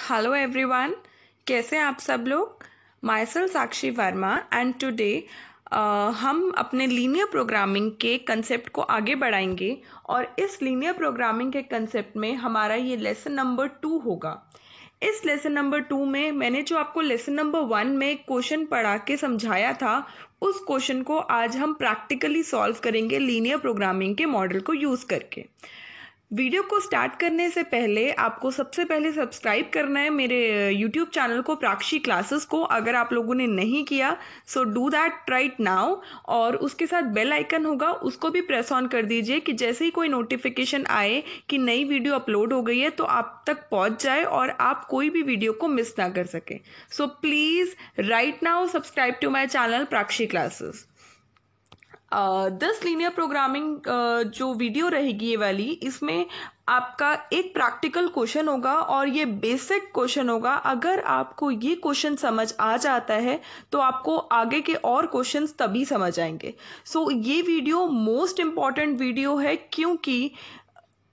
Hello everyone, कैसे हैं आप सब लोग। My self Sakshi Verma and today हम अपने लीनियर प्रोग्रामिंग के कंसेप्ट को आगे बढ़ाएंगे और इस लीनियर प्रोग्रामिंग के कंसेप्ट में हमारा ये लेसन नंबर 2 होगा। इस लेसन नंबर 2 में मैंने जो आपको लेसन नंबर 1 में क्वेश्चन पढ़ा के समझाया था, उस क्वेश्चन को आज हम प्रैक्टिकली सॉल्व करेंगे लीनियर प्रोग्रामिंग के मॉडल को यूज़ करके। वीडियो को स्टार्ट करने से पहले आपको सबसे पहले सब्सक्राइब करना है मेरे यूट्यूब चैनल को, प्राक्षी क्लासेस को, अगर आप लोगों ने नहीं किया so do that right now. और उसके साथ बेल आइकन होगा, उसको भी प्रेस ऑन कर दीजिए कि जैसे ही कोई नोटिफिकेशन आए कि नई वीडियो अपलोड हो गई है तो आप तक पहुंच जाए और आप कोई भी वीडियो को मिस ना कर सके। So please right now subscribe to my channel Prakshi classes. This linear programming जो वीडियो रहेगी ये वाली, इसमें आपका एक प्रैक्टिकल क्वेश्चन होगा और ये बेसिक क्वेश्चन होगा। अगर आपको ये क्वेश्चन समझ आ जाता है तो आपको आगे के और क्वेश्चंस तभी समझ आएंगे। सो ये वीडियो मोस्ट इम्पॉर्टेंट वीडियो है, क्योंकि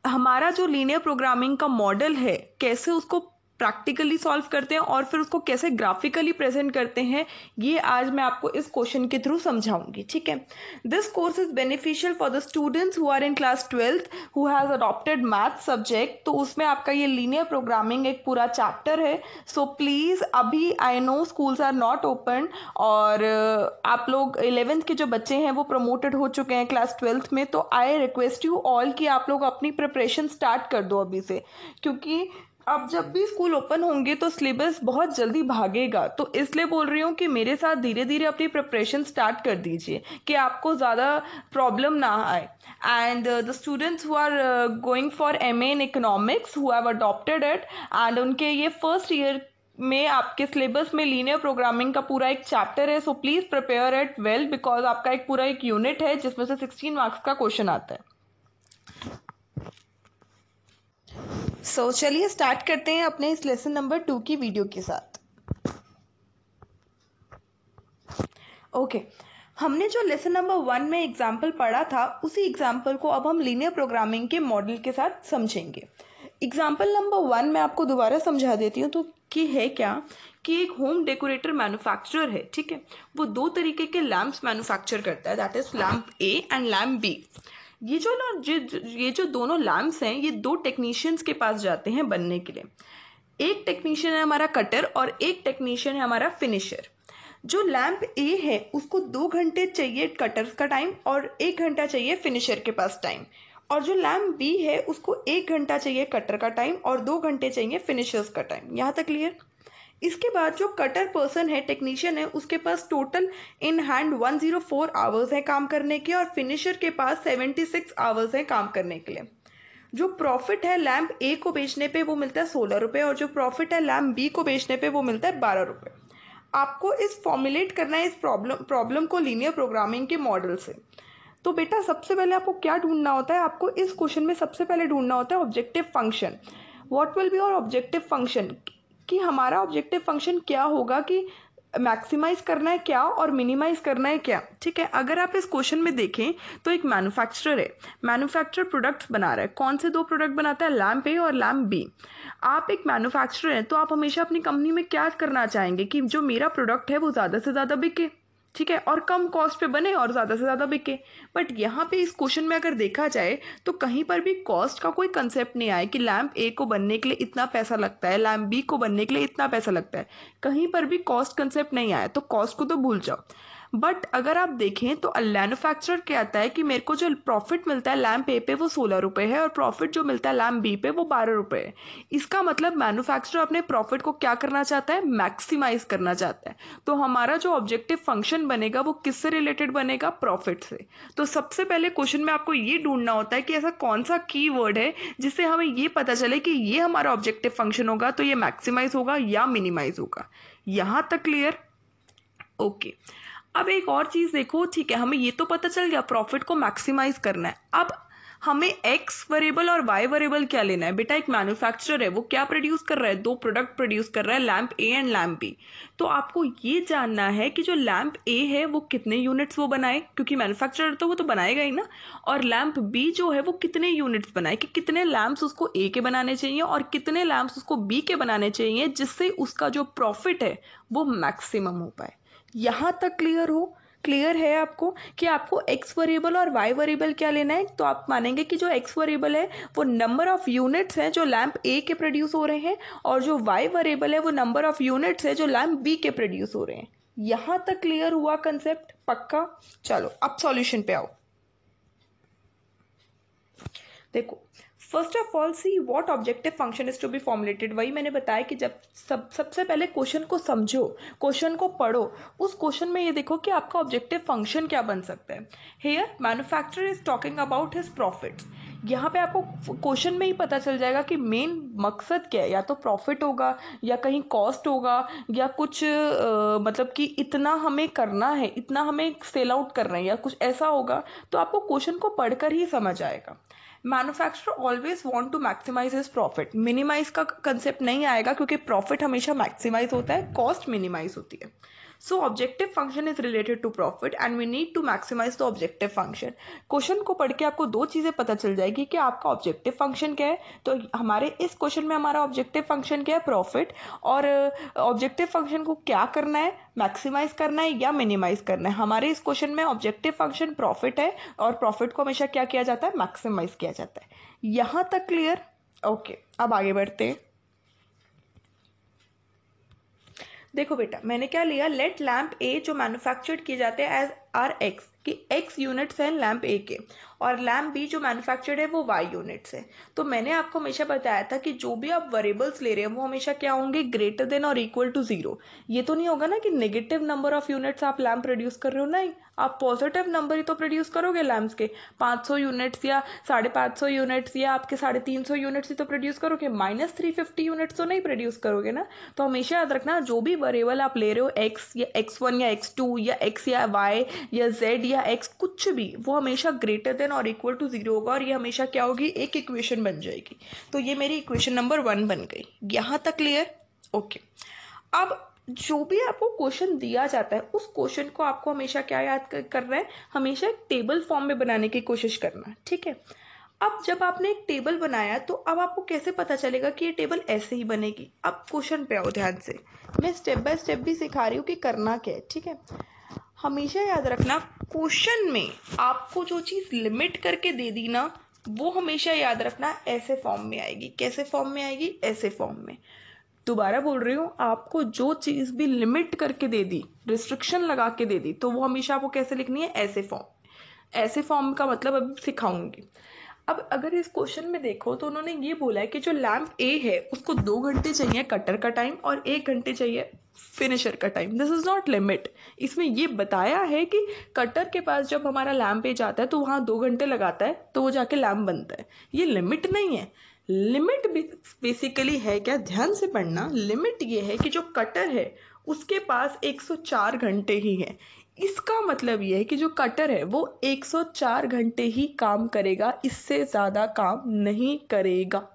हमारा जो लीनियर प्रोग्रामिंग का मॉडल है, कैसे उसको प्रैक्टिकली सॉल्व करते हैं और फिर उसको कैसे ग्राफिकली प्रेजेंट करते हैं, ये आज मैं आपको इस क्वेश्चन के थ्रू समझाऊंगी। ठीक है। This course is beneficial for the students who are in class 12th who has adopted math subject. तो उसमें आपका ये लीनियर प्रोग्रामिंग एक पूरा चैप्टर है। सो प्लीज, अभी I know schools are not open और आप लोग 11th के जो बच्चे हैं वो प्रमोटेड हो चुके हैं क्लास 12th में। तो आई रिक्वेस्ट यू ऑल कि आप लोग अपनी प्रिपरेशन स्टार्ट कर दो अभी से, क्योंकि अब जब भी स्कूल ओपन होंगे तो सिलेबस बहुत जल्दी भागेगा। तो इसलिए बोल रही हूँ कि मेरे साथ धीरे धीरे अपनी प्रिपरेशन स्टार्ट कर दीजिए कि आपको ज़्यादा प्रॉब्लम ना आए। And the students who are going for MA in economics who have adopted it, and उनके ये फर्स्ट ईयर में आपके सिलेबस में लीनियर प्रोग्रामिंग का पूरा एक चैप्टर है। So please prepare it well, because आपका एक पूरा एक यूनिट है जिसमें से 16 मार्क्स का क्वेश्चन आता है। सो चलिए स्टार्ट करते हैं अपने इस लेसन नंबर 2 की वीडियो के साथ। ओके, हमने जो लेसन नंबर 1 में एग्जाम्पल पढ़ा था, उसी एग्जाम्पल को अब हम लीनियर प्रोग्रामिंग के मॉडल के साथ समझेंगे। एग्जाम्पल नंबर 1 मैं आपको दोबारा समझा देती हूँ तो कि है क्या कि एक होम डेकोरेटर मैन्युफैक्चरर है। ठीक है। वो दो तरीके के लैम्प्स मैन्युफैक्चर करता है, that is lamp A and lamp B। ये जो दोनों लैम्प्स हैं, ये दो टेक्नीशियंस के पास जाते हैं बनने के लिए। एक टेक्नीशियन है हमारा कटर और एक टेक्नीशियन है हमारा फिनिशर। जो लैम्प A है उसको 2 घंटे चाहिए कटर का टाइम और 1 घंटा चाहिए फिनिशर के पास टाइम, और जो लैम्प B है उसको 1 घंटा चाहिए कटर का टाइम और 2 घंटे चाहिए फिनिशर्स का टाइम। यहाँ तक क्लियर। इसके बाद जो कटर पर्सन है, टेक्नीशियन है, उसके पास टोटल इन हैंड 104 आवर्स है काम करने के, और फिनिशर के पास 76 आवर्स है काम करने के लिए। जो प्रॉफिट है लैम्प A को बेचने पे वो मिलता है 16 रुपये, और जो प्रॉफिट है लैम्प B को बेचने पे वो मिलता है 12 रुपये। आपको इस फॉर्मुलेट करना है इस प्रॉब्लम को लीनियर प्रोग्रामिंग के मॉडल से। तो बेटा सबसे पहले आपको क्या ढूंढना होता है, आपको इस क्वेश्चन में सबसे पहले ढूंढना होता है objective function. What will be your objective function, कि हमारा ऑब्जेक्टिव फंक्शन क्या होगा, कि मैक्सिमाइज करना है क्या और मिनिमाइज करना है क्या। ठीक है। अगर आप इस क्वेश्चन में देखें तो एक मैन्युफैक्चरर है, मैन्युफैक्चरर प्रोडक्ट्स बना रहा है। कौन से दो प्रोडक्ट बनाता है, लैम्प A और लैम्प B। आप एक मैन्युफैक्चरर हैं तो आप हमेशा अपनी कंपनी में क्या करना चाहेंगे कि जो मेरा प्रोडक्ट है वो ज़्यादा से ज़्यादा बिके, ठीक है, और कम कॉस्ट पे बने और ज़्यादा से ज़्यादा बिके। बट यहाँ पे इस क्वेश्चन में अगर देखा जाए तो कहीं पर भी कॉस्ट का कोई कंसेप्ट नहीं आया कि लैम्प A को बनने के लिए इतना पैसा लगता है, लैम्प B को बनने के लिए इतना पैसा लगता है। कहीं पर भी कॉस्ट कंसेप्ट नहीं आया, तो कॉस्ट को तो भूल जाओ। बट अगर आप देखें तो मैन्युफैक्चरर क्या आता है कि मेरे को जो प्रॉफिट मिलता है लैम्प A पे वो 16 रुपये है और प्रॉफिट जो मिलता है लैम्प B पे वो 12 रुपये है। इसका मतलब मैन्युफैक्चरर अपने प्रॉफिट को क्या करना चाहता है, मैक्सिमाइज करना चाहता है। तो हमारा जो ऑब्जेक्टिव फंक्शन बनेगा वो किससे रिलेटेड बनेगा, प्रॉफिट से। तो सबसे पहले क्वेश्चन में आपको ये ढूंढना होता है कि ऐसा कौन सा की वर्ड है जिससे हमें ये पता चले कि ये हमारा ऑब्जेक्टिव फंक्शन होगा तो ये मैक्सिमाइज होगा या मिनिमाइज होगा। यहां तक क्लियर। ओके। अब एक और चीज देखो। ठीक है, हमें ये तो पता चल गया प्रॉफिट को मैक्सिमाइज करना है। अब हमें एक्स वेरिएबल और वाई वेरिएबल क्या लेना है बेटा? एक मैन्युफैक्चरर है, वो क्या प्रोड्यूस कर रहा है? दो प्रोडक्ट प्रोड्यूस कर रहा है, lamp A and lamp B. तो आपको ये जानना है कि जो लैंप ए है वो कितने यूनिट्स वो बनाए, क्योंकि मैन्युफैक्चरर तो वो तो बनाएगा ही ना, और लैंप बी जो है वो कितने यूनिट्स बनाए, कि कितने लैंप्स उसको ए के बनाने चाहिए और कितने लैंप्स उसको बी के बनाने चाहिए, जिससे उसका जो प्रॉफिट है वो मैक्सिमम हो पाए। यहां तक क्लियर है आपको कि आपको एक्स वेरिएबल और वाई वेरिएबल क्या लेना है? तो आप मानेंगे कि जो एक्स वेरिएबल है वो नंबर ऑफ यूनिट्स है जो लैंप ए के प्रोड्यूस हो रहे हैं, और जो वाई वेरिएबल है वो नंबर ऑफ यूनिट्स है जो लैंप बी के प्रोड्यूस हो रहे हैं। यहां तक क्लियर हुआ कंसेप्ट? पक्का? चलो अब सॉल्यूशन पे आओ। देखो, first of all see what objective function is to be formulated. वही मैंने बताया कि जब सबसे पहले क्वेश्चन को समझो, क्वेश्चन को पढ़ो, उस क्वेश्चन में ये देखो कि आपका ऑब्जेक्टिव फंक्शन क्या बन सकता है। Here manufacturer is talking about his profits. यहाँ पे आपको क्वेश्चन में ही पता चल जाएगा कि मेन मकसद क्या है, या तो प्रॉफिट होगा या कहीं कॉस्ट होगा या कुछ मतलब कि इतना हमें करना है, इतना हमें सेल आउट करना है या कुछ ऐसा होगा। तो आपको क्वेश्चन को पढ़कर ही समझ आएगा। Manufacturer always want to maximise his profit. Minimise का कंसेप्ट नहीं आएगा, क्योंकि प्रॉफिट हमेशा मैक्सिमाइज होता है, कॉस्ट मिनिमाइज होती है। So objective function is related to profit and we need to maximise the objective function. Question को पढ़ के आपको दो चीजें पता चल जाएगी कि आपका ऑब्जेक्टिव फंक्शन क्या है। तो हमारे इस क्वेश्चन में हमारा ऑब्जेक्टिव फंक्शन क्या है? प्रॉफिट। और ऑब्जेक्टिव फंक्शन को क्या करना है? मैक्सिमाइज करना है या मिनिमाइज करना है? हमारे इस क्वेश्चन में ऑब्जेक्टिव फंक्शन प्रॉफिट है, और प्रॉफिट को हमेशा क्या किया जाता है? मैक्सिमाइज किया जाता है। यहां तक क्लियर? ओके, अब आगे बढ़ते हैं। देखो बेटा, मैंने क्या लिया, लेट लैंप ए जो मैन्युफैक्चर्ड किए जाते हैं एज आर एक्स, कि एक्स यूनिट्स हैं लैंप ए के, और लैंप बी जो मैन्युफैक्चर्ड है वो वाई यूनिट्स है। तो मैंने आपको हमेशा बताया था कि जो भी आप वेरिएबल्स ले रहे हैं वो हमेशा क्या होंगे? ग्रेटर देन और इक्वल टू 0। ये तो नहीं होगा ना कि नेगेटिव नंबर ऑफ यूनिट्स आप लैंप प्रोड्यूस कर रहे हो, नहीं, आप पॉजिटिव नंबर ही तो प्रोड्यूस करोगे लैंप्स के। 500 यूनिट्स या 550 यूनिट्स या आपके 350 यूनिट्स ही तो प्रोड्यूस करोगे, -350 यूनिट्स तो नहीं प्रोड्यूस करोगे ना। तो हमेशा याद रखना, जो भी वेरिएबल आप ले रहे हो, एक्स या x1 या x2 या x या y या z या x, कुछ भी, वो हमेशा ग्रेटर देन और इक्वल टू 0 होगा, और ये हमेशा क्या होगी? एक इक्वेशन बन जाएगी। तो ये मेरी इक्वेशन नंबर 1 बन गई। यहां तक क्लियर? ओके। अब जो भी आपको क्वेश्चन दिया जाता है उस क्वेश्चन को आपको हमेशा क्या याद करना है? हमेशा एक टेबल फॉर्म में बनाने की कोशिश करना, ठीक है। अब जब आपने एक टेबल बनाया तो अब आपको कैसे पता चलेगा कि ये टेबल ऐसे ही बनेगी? अब क्वेश्चन पे आओ ध्यान से, मैं स्टेप बाय स्टेप भी सिखा रही हूँ कि करना क्या है, ठीक है। हमेशा याद रखना, क्वेश्चन में आपको जो चीज लिमिट करके दे दी ना, वो हमेशा याद रखना ऐसे फॉर्म में आएगी। कैसे फॉर्म में आएगी? ऐसे फॉर्म में। दोबारा बोल रही हूँ, आपको जो चीज भी लिमिट करके दे दी, रिस्ट्रिक्शन लगा के दे दी, तो वो हमेशा आपको कैसे लिखनी है? ऐसे फॉर्म। ऐसे फॉर्म का मतलब अब सिखाऊंगी। अब अगर इस क्वेश्चन में देखो तो उन्होंने ये बोला है कि जो लैंप ए है उसको 2 घंटे चाहिए कटर का टाइम और 1 घंटे चाहिए फिनिशर का time. This is not limit. इसमें ये बताया है कि कटर के पास जब हमारा लैंप ए जाता है तो वहां 2 घंटे लगाता है, तो वो जाके लैंप बनता है। ये लिमिट नहीं है। लिमिट बेसिकली है क्या? ध्यान से पढ़ना। लिमिट ये है कि जो कटर है उसके पास 104 घंटे ही है। इसका मतलब यह है कि जो कटर है वो 104 घंटे ही काम करेगा, इससे ज्यादा काम नहीं करेगा।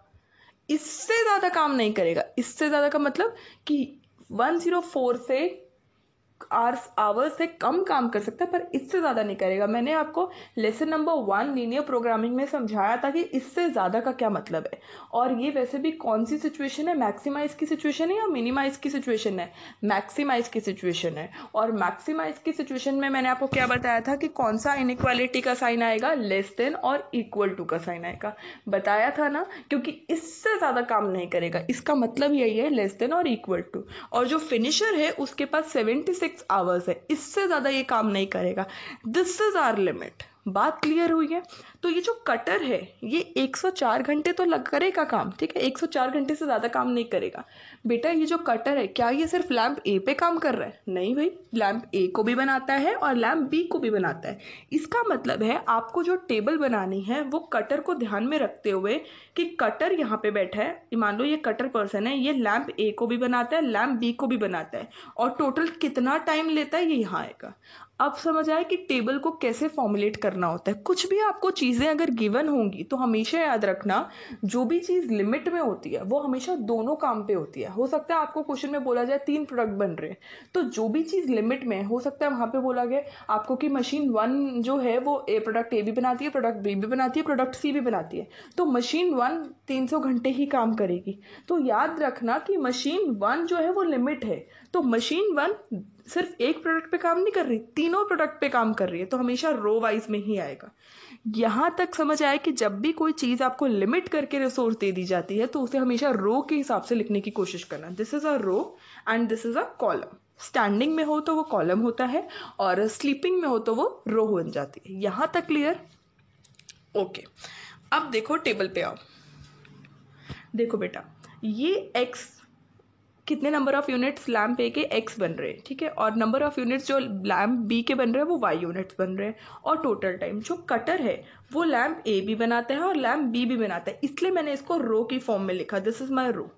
इससे ज्यादा काम नहीं करेगा। इससे ज्यादा का मतलब कि 104 से आवर्स से कम काम कर सकता है, पर इससे ज्यादा नहीं करेगा। मैंने आपको लेसन नंबर 1 लीनियर प्रोग्रामिंग में समझाया था कि इससे ज्यादा का क्या मतलब है। और ये वैसे भी कौन सी सिचुएशन है? मैक्सिमाइज की सिचुएशन है या मिनिमाइज की सिचुएशन है? मैक्सिमाइज की सिचुएशन है। और मैक्सिमाइज की सिचुएशन में मैंने आपको क्या बताया था कि कौन सा इनइक्वालिटी का साइन आएगा? लेस देन और इक्वल टू का साइन आएगा। बताया था ना, क्योंकि इससे ज्यादा काम नहीं करेगा, इसका मतलब यही है, लेस देन और इक्वल टू। और जो फिनिशर है उसके पास 76 आवर्स है, इससे ज्यादा ये काम नहीं करेगा। This is our limit. बात क्लियर हुई है? तो ये जो कटर है ये 104 घंटे तो करेगा काम, ठीक है, 104 घंटे से ज्यादा काम नहीं करेगा। बेटा ये जो कटर है क्या ये सिर्फ लैंप ए पे काम कर रहा है? नहीं भाई, लैंप ए को भी बनाता है और लैंप बी को भी बनाता है। इसका मतलब है आपको जो टेबल बनानी है वो कटर को ध्यान में रखते हुए कि कटर यहाँ पे बैठा है, मान लो ये कटर पर्सन है, ये लैंप ए को भी बनाता है, लैंप बी को भी बनाता है, और टोटल कितना टाइम लेता है ये यहाँ आएगा। अब समझ आया कि टेबल को कैसे फॉर्मुलेट करना होता है। कुछ भी आपको चीज़ें अगर गिवन होंगी तो हमेशा याद रखना, जो भी चीज़ लिमिट में होती है वो हमेशा दोनों काम पे होती है। हो सकता है आपको क्वेश्चन में बोला जाए 3 प्रोडक्ट बन रहे हैं, तो जो भी चीज़ लिमिट में हो सकता है वहां पे बोला गया आपको कि मशीन 1 जो है वो प्रोडक्ट ए भी बनाती है, प्रोडक्ट बी भी बनाती है, प्रोडक्ट सी भी बनाती है, तो मशीन 1 300 घंटे ही काम करेगी। तो याद रखना कि मशीन 1 जो है वो लिमिट है, तो मशीन 1 सिर्फ एक प्रोडक्ट पे काम नहीं कर रही, तीनों प्रोडक्ट पे काम कर रही है, तो हमेशा रो वाइज में ही आएगा। यहां तक समझ आए कि जब भी कोई चीज आपको लिमिट करके रिसोर्स दे दी जाती है तो उसे हमेशा रो के हिसाब से लिखने की कोशिश करना। This is a row and this is a column. Standing में हो तो वो कॉलम होता है और स्लीपिंग में हो तो वो रो बन जाती है। यहां तक क्लियर? ओके, अब देखो टेबल पे आओ। देखो बेटा, ये एक्स कितने नंबर ऑफ यूनिट्स लैम्प ए के एक्स बन रहे हैं, ठीक है, और नंबर ऑफ यूनिट्स जो लैम्प बी के बन रहे हैं वो वाई यूनिट्स बन रहे हैं, और टोटल टाइम जो कटर है वो लैम्प ए भी बनाता है और लैम्प बी भी बनाता है, इसलिए मैंने इसको रो की फॉर्म में लिखा। दिस इज माई रो,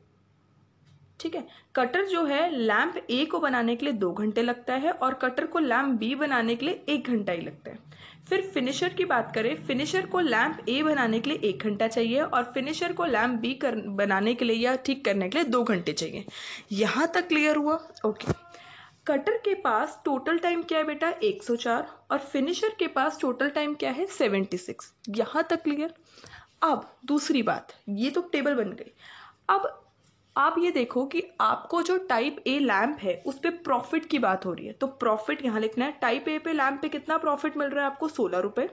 ठीक है। कटर जो है लैम्प ए को बनाने के लिए 2 घंटे लगता है और कटर को लैम्प बी बनाने के लिए 1 घंटा ही लगता है। फिर फिनिशर की बात करें, फिनिशर को लैम्प ए बनाने के लिए 1 घंटा चाहिए और फिनिशर को लैम्प बी बनाने के लिए या ठीक करने के लिए 2 घंटे चाहिए। यहां तक क्लियर हुआ? ओके। कटर के पास टोटल टाइम क्या है बेटा? 104, और फिनिशर के पास टोटल टाइम क्या है? 76। यहां तक क्लियर? अब दूसरी बात, ये तो टेबल बन गई। अब आप ये देखो कि आपको जो टाइप ए लैम्प है उस पे प्रॉफिट की बात हो रही है, तो प्रॉफिट यहां लिखना है। टाइप ए पे लैम्प पे कितना प्रॉफिट मिल रहा है आपको? 16 रुपए,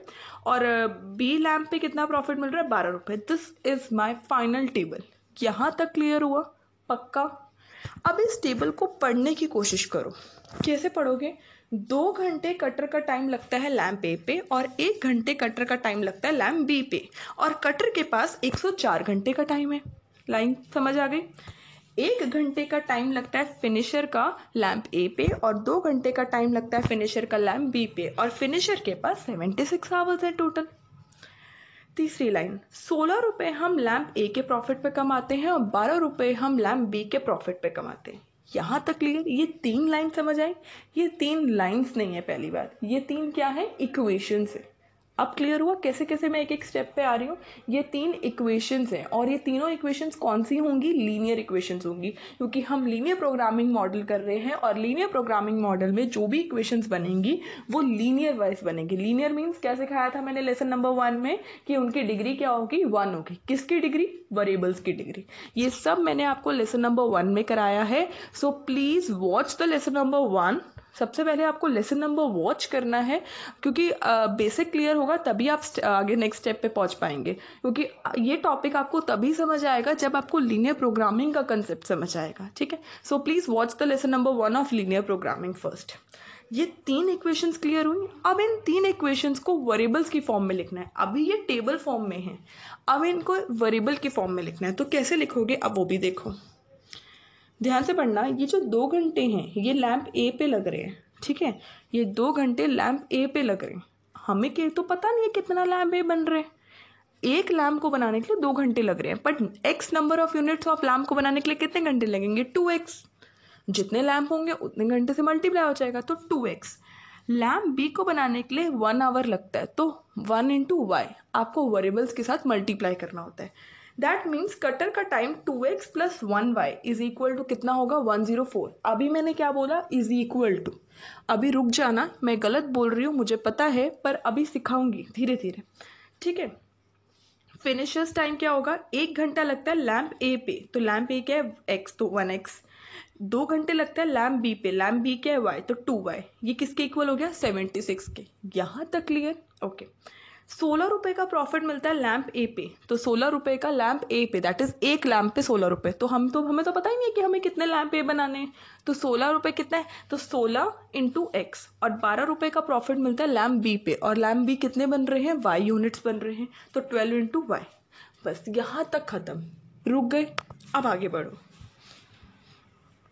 और बी लैम्प पे कितना प्रॉफिट मिल रहा है? 12 रुपए। This is my final table. यहां तक क्लियर हुआ? पक्का? अब इस टेबल को पढ़ने की कोशिश करो। कैसे पढ़ोगे? 2 घंटे कटर का टाइम लगता है लैम्प ए पे और 1 घंटे कटर का टाइम लगता है लैम्प बी पे, और कटर के पास 104 घंटे का टाइम है। लाइन समझ आ गई? 1 घंटे का टाइम लगता है फिनिशर का लैम्प ए पे और 2 घंटे का टाइम लगता है फिनिशर का लैम्प बी पे, और फिनिशर के पास 76 आवर्स है टोटल। तीसरी लाइन, 16 रुपए हम लैम्प ए के प्रॉफिट पे कमाते हैं और 12 रुपए हम लैम्प बी के प्रॉफिट पे कमाते हैं। यहां तक क्लियर? ये 3 लाइन समझ आई? ये 3 लाइंस नहीं है, पहली बात, ये 3 क्या है? इक्वेशंस है। अब क्लियर हुआ कैसे कैसे मैं एक एक स्टेप पे आ रही हूँ? ये 3 इक्वेशंस हैं और ये तीनों इक्वेशंस कौन सी होंगी? लीनियर इक्वेशंस होंगी, क्योंकि हम लीनियर प्रोग्रामिंग मॉडल कर रहे हैं और लीनियर प्रोग्रामिंग मॉडल में जो भी इक्वेशंस बनेंगी वो लीनियर वाइज बनेंगी। लीनियर मीन्स क्या सिखाया था मैंने लेसन नंबर 1 में कि उनकी डिग्री क्या होगी? 1 होगी। किसकी डिग्री? वेरिएबल्स की डिग्री। ये सब मैंने आपको लेसन नंबर 1 में कराया है। So please watch the lesson number 1। सबसे पहले आपको लेसन नंबर वॉच करना है, क्योंकि बेसिक क्लियर होगा तभी आप आगे नेक्स्ट स्टेप पे पहुंच पाएंगे, क्योंकि ये टॉपिक आपको तभी समझ आएगा जब आपको लीनियर प्रोग्रामिंग का कंसेप्ट समझ आएगा, ठीक है। So please watch the lesson number 1 of linear programming first. ये 3 इक्वेशंस क्लियर हुई। अब इन 3 इक्वेशंस को वेरिएबल्स की फॉर्म में लिखना है। अभी ये टेबल फॉर्म में है, अब इनको वेरिएबल की फॉर्म में लिखना है। तो कैसे लिखोगे अब वो भी देखो, ध्यान से पढ़ना। ये जो 2 घंटे हैं ये लैम्प ए पे लग रहे हैं, ठीक है। ये 2 घंटे लैम्प ए पे लग रहे हैं। हमें तो पता नहीं है कितना लैम्प ए बन रहे हैं। एक लैम्प को बनाने के लिए 2 घंटे लग रहे हैं, but x number of units of lamp को बनाने के लिए कितने घंटे लगेंगे? 2x। जितने लैम्प होंगे उतने घंटे से मल्टीप्लाई हो जाएगा, तो 2x। लैम्प बी को बनाने के लिए 1 आवर लगता है, तो 1 इंटू वाई आपको वेरिएबल्स के साथ मल्टीप्लाई करना होता है। दैट मीन्स कटर का time 2x plus 1y is equal to कितना होगा? 104। अभी मैंने क्या बोला? Is equal to. अभी रुक जाना, मैं गलत बोल रही हूँ मुझे पता है, पर अभी सिखाऊंगी धीरे धीरे, ठीक है। फिनिशर्स टाइम क्या होगा? 1 घंटा लगता है लैम्प ए पे, तो लैम्प ए क्या है? x, तो 1x। 2 घंटे लगता है लैम्प बी पे, लैम्प बी क्या है? y, तो 2y। ये किसके इक्वल हो गया? 76 के। यहां तक क्लियर? ओके। 16 रुपए का प्रॉफिट मिलता है लैम्प ए पे, तो 16 रुपए का लैम्प ए पे, दैट इज एक लैम्प पे 16 रुपए। तो हमें तो पता ही नहीं है कि हमें कितने लैम्प ए बनाने हैं, तो 16 रुपए कितना है? तो 16 इंटू एक्स, और 12 रुपए का प्रॉफिट मिलता है लैम्प बी पे, और लैम्प बी कितने बन रहे हैं? वाई यूनिट्स बन रहे हैं, तो 12 इंटू वाई। बस यहां तक खत्म। रुक गए? अब आगे बढ़ो।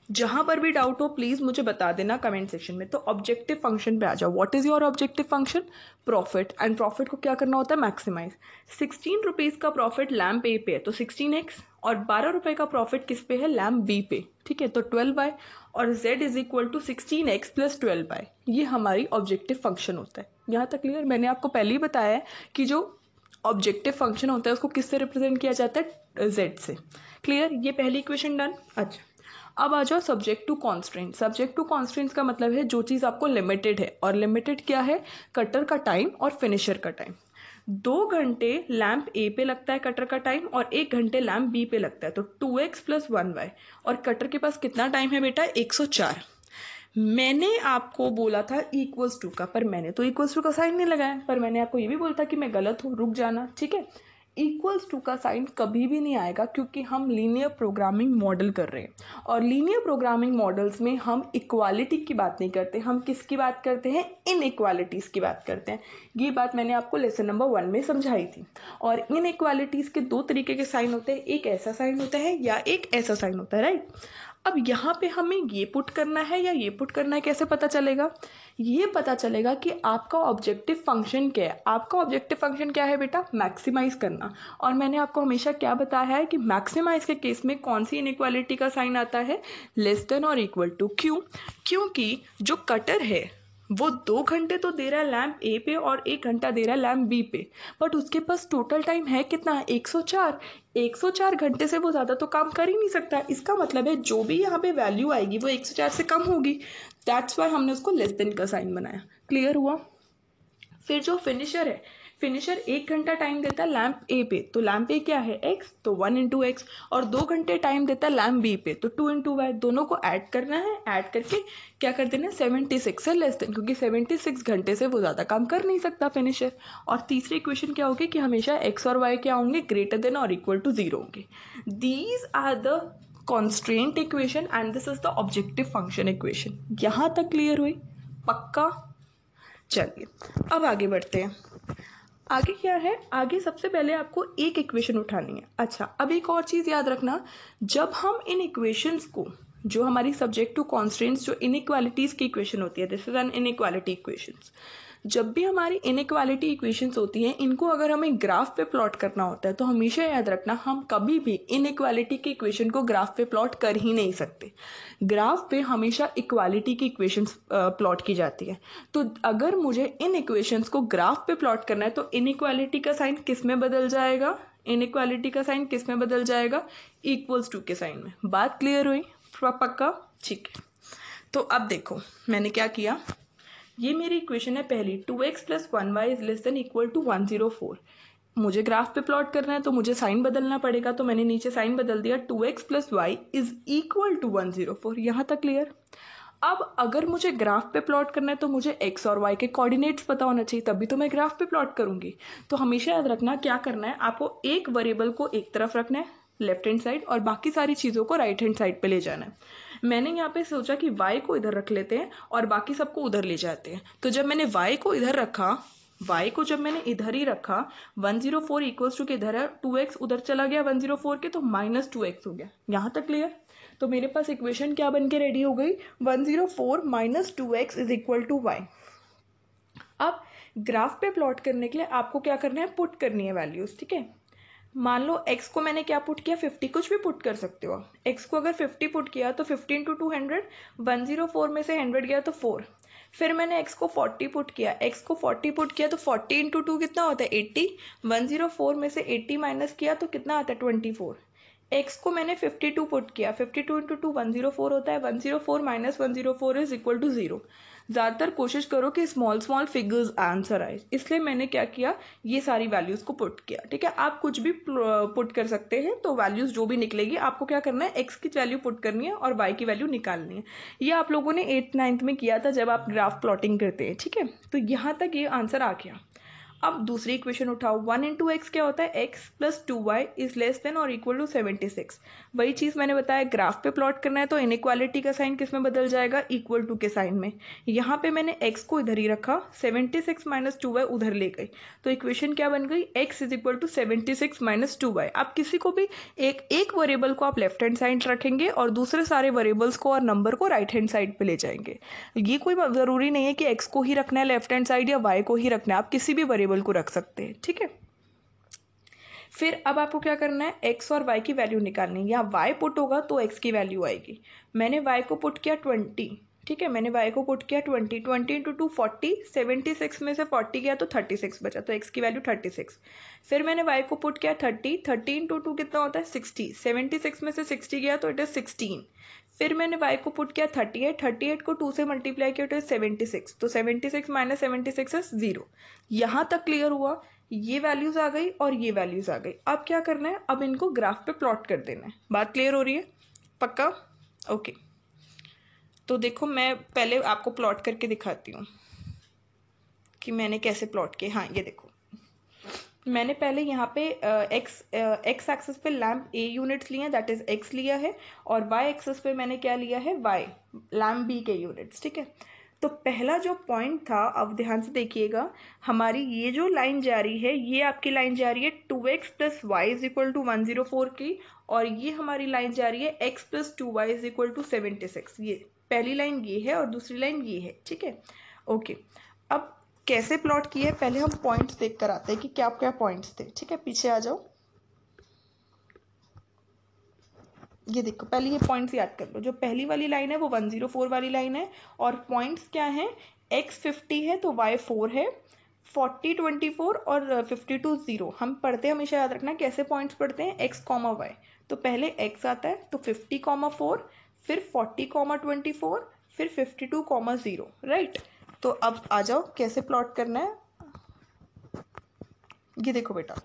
जहां पर भी डाउट हो प्लीज मुझे बता देना कमेंट सेक्शन में। तो ऑब्जेक्टिव फंक्शन पे आ जाओ। What is your objective function? Profit. And profit को क्या करना होता है? मैक्सिमाइज। 16 रुपीज का प्रॉफिट लैम्प ए पे है, तो 16x, और 12 रुपए का प्रॉफिट किस पे है, लैम्प बी पे, ठीक है। तो 12y और z is equal to 16x plus 12y, ये हमारी ऑब्जेक्टिव फंक्शन होता है। यहाँ तक क्लियर? मैंने आपको पहले ही बताया है कि जो ऑब्जेक्टिव फंक्शन होता है उसको किससे रिप्रेजेंट किया जाता है, z से। क्लियर? ये पहली इक्वेशन डन। अच्छा, अब आ जाओ subject to constraint. Subject to constraints का मतलब है जो चीज़ आपको लिमिटेड है, और लिमिटेड क्या है, कटर का टाइम और फिनिशर का टाइम। 2 घंटे लैंप ए पे लगता है कटर का टाइम, और 1 घंटे लैंप बी पे लगता है, तो 2x प्लस 1y। और कटर के पास कितना टाइम है बेटा, 104। मैंने आपको बोला था इक्वल्स टू का, पर मैंने तो इक्वल्स टू का साइन नहीं लगाया, पर मैंने आपको ये भी बोला था कि मैं गलत हूँ, रुक जाना, ठीक है। इक्वल्स टू का साइन कभी भी नहीं आएगा, क्योंकि हम लीनियर प्रोग्रामिंग मॉडल कर रहे हैं, और लीनियर प्रोग्रामिंग मॉडल्स में हम इक्वालिटी की बात नहीं करते, हम किसकी बात करते हैं, इनइक्वालिटीज की बात करते हैं। ये बात मैंने आपको लेसन नंबर 1 में समझाई थी। और इनइक्वालिटीज के 2 तरीके के साइन होते हैं, एक ऐसा साइन होता है या एक ऐसा साइन होता है, राइट। अब यहाँ पे हमें ये पुट करना है या ये पुट करना है, कैसे पता चलेगा, ये पता चलेगा कि आपका ऑब्जेक्टिव फंक्शन क्या है। आपका ऑब्जेक्टिव फंक्शन क्या है बेटा, मैक्सिमाइज करना। और मैंने आपको हमेशा क्या बताया है कि मैक्सिमाइज के केस में कौन सी इनइक्वालिटी का साइन आता है, लेस देन और इक्वल टू। क्यों? क्योंकि जो कटर है वो 2 घंटे तो दे रहा है लैम्प ए पे और 1 घंटा दे रहा है लैम्प बी पे, बट उसके पास टोटल टाइम है कितना, 104। 104 घंटे से वो ज़्यादा तो काम कर ही नहीं सकता। इसका मतलब है जो भी यहाँ पे वैल्यू आएगी वो 104 से कम होगी। दैट्स वाई हमने उसको लेस देन का साइन बनाया। क्लियर हुआ? फिर जो फिनिशर है, फिनिशर 1 घंटा टाइम देता है लैम्प ए पे, तो लैम्प ए क्या है, x, तो 1 इंटू एक्स। और 2 घंटे टाइम देता है लैम्प बी पे, तो 2 इंटू वाई। दोनों को ऐड करना है, ऐड करके क्या कर देना है, 76 से लेस देन, क्योंकि 76 घंटे से वो ज़्यादा काम कर नहीं सकता फिनिशर। और तीसरी इक्वेशन क्या होगी कि हमेशा x और y क्या होंगे, ग्रेटर देन और इक्वल टू 0 होंगे। These are the constraint equation and this is the objective function equation. यहाँ तक क्लियर हुई? पक्का? चलिए अब आगे बढ़ते हैं। आगे क्या है, आगे सबसे पहले आपको एक इक्वेशन उठानी है। अच्छा, अब एक और चीज़ याद रखना, जब हम इन इक्वेशंस को, जो हमारी सब्जेक्ट टू कॉन्स्ट्रेंट्स, जो इनइक्वालिटीज की इक्वेशन होती है, this is an inequality equations. जब भी हमारी इनइक्वालिटी इक्वेशंस होती हैं, इनको अगर हमें ग्राफ पे प्लॉट करना होता है, तो हमेशा याद रखना हम कभी भी इनइक्वालिटी की इक्वेशन को ग्राफ पे प्लॉट कर ही नहीं सकते। ग्राफ पे हमेशा इक्वालिटी की इक्वेशंस प्लॉट की जाती है। तो अगर मुझे इन इक्वेशंस को ग्राफ पे प्लॉट करना है, तो इनइक्वालिटी का साइन किस में बदल जाएगा, इनइक्वालिटी का साइन किस में बदल जाएगा, इक्वल्स टू के साइन में। बात क्लियर हुई? पक्का? ठीक है। तो अब देखो मैंने क्या किया, ये मेरी इक्वेशन है पहली, 2x plus 1y is less than equal to 104। मुझे ग्राफ पे प्लॉट करना है तो मुझे साइन बदलना पड़ेगा, तो मैंने नीचे साइन बदल दिया, 2x plus y is equal to 104। यहाँ तक क्लियर? अब अगर मुझे ग्राफ पे प्लॉट करना है तो मुझे x और y के कोऑर्डिनेट्स पता होना चाहिए, तभी तो मैं ग्राफ पे प्लॉट करूंगी। तो हमेशा याद रखना क्या करना है, आपको एक वेरिएबल को एक तरफ रखना है लेफ्ट हैंड साइड, और बाकी सारी चीज़ों को राइट हैंड साइड पे ले जाना है। मैंने यहाँ पे सोचा कि y को इधर रख लेते हैं और बाकी सबको उधर ले जाते हैं। तो जब मैंने y को इधर रखा, y को जब मैंने इधर ही रखा, 104 इक्वल्स टू के इधर है, 2x उधर चला गया 104 के, तो माइनस 2x हो गया। यहाँ तक क्लियर? तो मेरे पास इक्वेशन क्या बन के रेडी हो गई, 104 minus 2x is equal to y। अब ग्राफ पे प्लॉट करने के लिए आपको क्या करना है, पुट करनी है वैल्यूज, ठीक है। मान लो x को मैंने क्या पुट किया, 50, कुछ भी पुट कर सकते हो। x को अगर 50 पुट किया तो 50 इंटू 200, 104 में से 100 गया तो 4। फिर मैंने x को 40 पुट किया, x को 40 पुट किया तो 40 इंटू 2 कितना होता है, 80। 104 में से 80 माइनस किया तो कितना आता है, 24। x को मैंने 52 पुट किया, 52 इंटू 2 104 होता है, 104 माइनस 104 इज इक्वल टू 0। ज़्यादातर कोशिश करो कि स्मॉल स्मॉल फिगर्स आंसर आए, इसलिए मैंने क्या किया, ये सारी वैल्यूज़ को पुट किया, ठीक है। आप कुछ भी पुट कर सकते हैं, तो वैल्यूज़ जो भी निकलेगी आपको क्या करना है, x की वैल्यू पुट करनी है और y की वैल्यू निकालनी है। ये आप लोगों ने 8th 9th में किया था जब आप ग्राफ प्लॉटिंग करते हैं, ठीक है। तो यहाँ तक ये आंसर आ गया। अब दूसरी इक्वेशन उठाओ, 1 इंटू एक्स क्या होता है, x plus 2y is less than और इक्वल टू 76। वही चीज़ मैंने बताया, ग्राफ पे प्लॉट करना है तो इनइक्वालिटी का साइन किस में बदल जाएगा, इक्वल टू के साइन में। यहाँ पे मैंने x को इधर ही रखा, 76 माइनस 2y उधर ले गई, तो इक्वेशन क्या बन गई, x is equal to 76 minus 2y। आप किसी को भी एक वेरिएबल को आप लेफ्ट हैंड साइड रखेंगे और दूसरे सारे वेरिएबल्स को और नंबर को राइट हैंड साइड पे ले जाएंगे। ये कोई ज़रूरी नहीं है कि x को ही रखना है लेफ्ट हैंड साइड या y को ही रखना है, आप किसी भी वेरिएबल को रख सकते हैं, ठीक है। फिर अब आपको क्या करना है, x और y की वैल्यू निकालनी है। यहाँ y पुट होगा तो x की वैल्यू आएगी। मैंने y को पुट किया 20, ठीक है, मैंने y को पुट किया 20, 20 इंटू 2 40, 76 में से 40 गया तो 36 बचा, तो x की वैल्यू 36। फिर मैंने y को पुट किया 30, 30 इंटू 2 कितना होता है 60, 76 में से 60 गया तो इट इज 16। फिर मैंने y को पुट किया 38, 38 को 2 से मल्टीप्लाई किया तो 76, तो 76 माइनस 76 इज 0। यहाँ तक क्लियर हुआ, ये वैल्यूज आ गई और ये वैल्यूज आ गई। अब क्या करना है, अब इनको ग्राफ पे प्लॉट कर देना है। बात क्लियर हो रही है? पक्का? ओके, तो देखो मैं पहले आपको प्लॉट करके दिखाती हूँ कि मैंने कैसे प्लॉट किया। हाँ, ये देखो, मैंने पहले यहाँ पे एक्स एक्सिस पे लैम्प ए यूनिट्स लिए हैं, दैट इज एक्स लिया है, और वाई एक्सिस पे मैंने क्या लिया है, वाई लैम्प बी के यूनिट्स, ठीक है। तो पहला जो पॉइंट था, अब ध्यान से देखिएगा, हमारी ये जो लाइन जा रही है, ये आपकी लाइन जा रही है 2x plus y is equal to 104 की, और ये हमारी लाइन जा रही है x plus 2y is equal to 76। ये पहली लाइन ये है और दूसरी लाइन ये है, ठीक है। ओके, अब कैसे प्लॉट किया है, पहले हम पॉइंट्स देख कर आते हैं कि क्या क्या पॉइंट्स थे, ठीक है। पीछे आ जाओ, ये देखो, पहले ये पॉइंट्स याद कर लो। जो पहली वाली लाइन है वो 104 वाली लाइन है, और पॉइंट्स क्या हैं, x 50 है तो y 4 है, 40 24 और 52 0। हम पढ़ते हैं, हमेशा याद रखना कैसे पॉइंट्स पढ़ते हैं, x कॉमा y। तो पहले x आता है तो 50 कॉमा 4, फिर 40 कॉमा 24, फिर 52 कॉमा 0, राइट। तो अब आ जाओ कैसे प्लॉट करना है। ये देखो बेटा,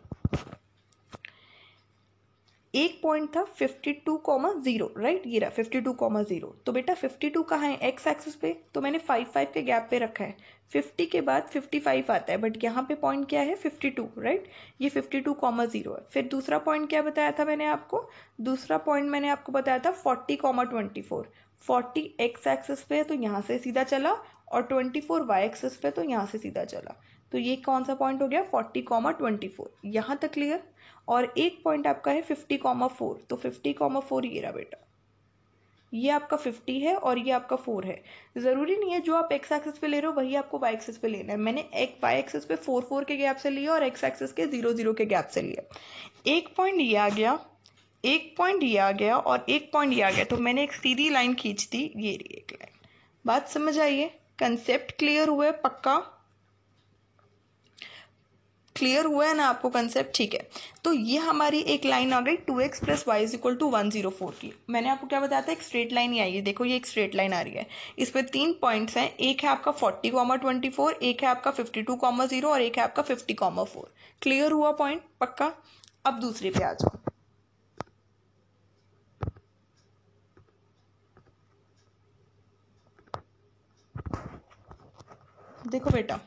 एक पॉइंट था 52,0, राइट, ये रहा 52,0। तो बेटा 52 कहाँ है, एक्स एक्सिस पे, तो मैंने 5 के गैप पे रखा है। 50 के बाद 55 आता है, बट यहाँ पे पॉइंट क्या है 52, राइट, ये 52,0 है। फिर दूसरा पॉइंट क्या बताया था मैंने आपको, दूसरा पॉइंट मैंने आपको बताया था 40,24। 40 एक्स एक्सिस पे है तो यहाँ से सीधा चला, और 24 वाई एक्सिस पे तो यहाँ से सीधा चला। तो ये कौन सा पॉइंट हो गया, 40,24। यहाँ तक क्लियर। और एक पॉइंट आपका है 50,4, तो 50,4 ये रहा बेटा, ये आपका 50 है और ये आपका 4 है। जरूरी नहीं है जो आप एक्स एक्सिस पे ले रहे हो वही आपको वाई एक्सिस पे लेना है। मैंने एक वाई एक्सिस पे 4 के गैप से लिया और एक्स एक्सिस के 0 के गैप से लिया। एक पॉइंट ये आ गया, एक पॉइंट ये आ गया, और एक पॉइंट ये आ गया, तो मैंने एक सीधी लाइन खींच दी, ये रही एक लाइन। बात समझ आइए, कंसेप्ट क्लियर हुआ है? पक्का क्लियर हुआ है ना आपको कंसेप्ट? ठीक है, तो ये हमारी एक लाइन आ गई 2x plus y is equal to 104 की। मैंने आपको क्या बताया था, एक स्ट्रेट लाइन ही आई है। देखो ये एक स्ट्रेट लाइन आ रही है, इस पे 3 पॉइंट्स हैं, एक है आपका 40,24, एक है आपका 52,0 और एक है आपका 50,4। क्लियर हुआ पॉइंट? पक्का। अब दूसरे पे आ जाओ। देखो बेटा,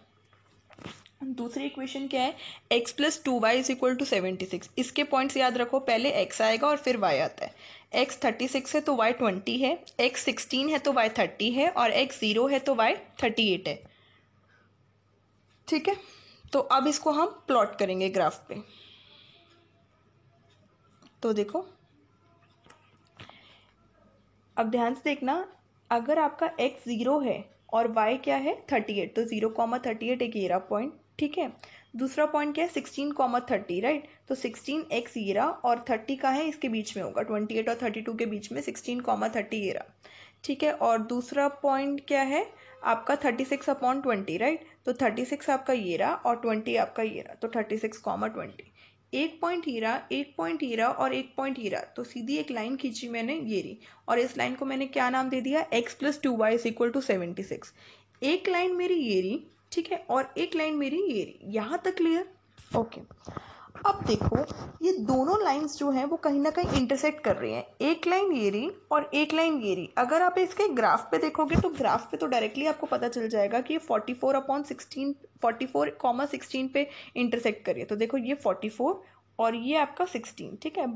दूसरी इक्वेशन क्या है, x plus 2y is equal to 76। इसके पॉइंट्स याद रखो, पहले x आएगा और फिर y आता है। x 36 है तो y 20 है, x 16 है तो y 30 है, और x 0 है तो y 38 है, ठीक है। तो अब इसको हम प्लॉट करेंगे ग्राफ पे। तो देखो, अब ध्यान से देखना, अगर आपका x 0 है और y क्या है 38, तो 0,38 एक ये रहा पॉइंट, ठीक है। दूसरा पॉइंट क्या है 16,30, राइट, तो 16x ये रहा, और 30 का है इसके बीच में होगा, 28 और 32 के बीच में 16,30 ये रहा, ठीक है। और दूसरा पॉइंट क्या है आपका 36/20, राइट, तो 36 आपका ये रहा और 20 आपका ये रहा, तो 36,20। एक पॉइंट हीरा, एक पॉइंट हीरा और एक पॉइंट हीरा, तो सीधी एक लाइन खींची मैंने ये रही, और इस लाइन को मैंने क्या नाम दे दिया, x plus 2y is equal to 76। एक लाइन मेरी ये रही, ठीक है, और एक लाइन मेरी ये रही। यहाँ तक क्लियर? ओके। अब देखो, ये दोनों लाइंस जो हैं वो कहीं ना कहीं इंटरसेक्ट कर रही हैं। एक लाइन ये रही और एक लाइन ये रही। अगर आप इसके ग्राफ पे देखोगे तो ग्राफ पे तो डायरेक्टली आपको पता चल जाएगा कि ये 44/16 44,16 पे इंटरसेक्ट करिए। तो देखो ये 44 और ये आपका 16, ठीक है।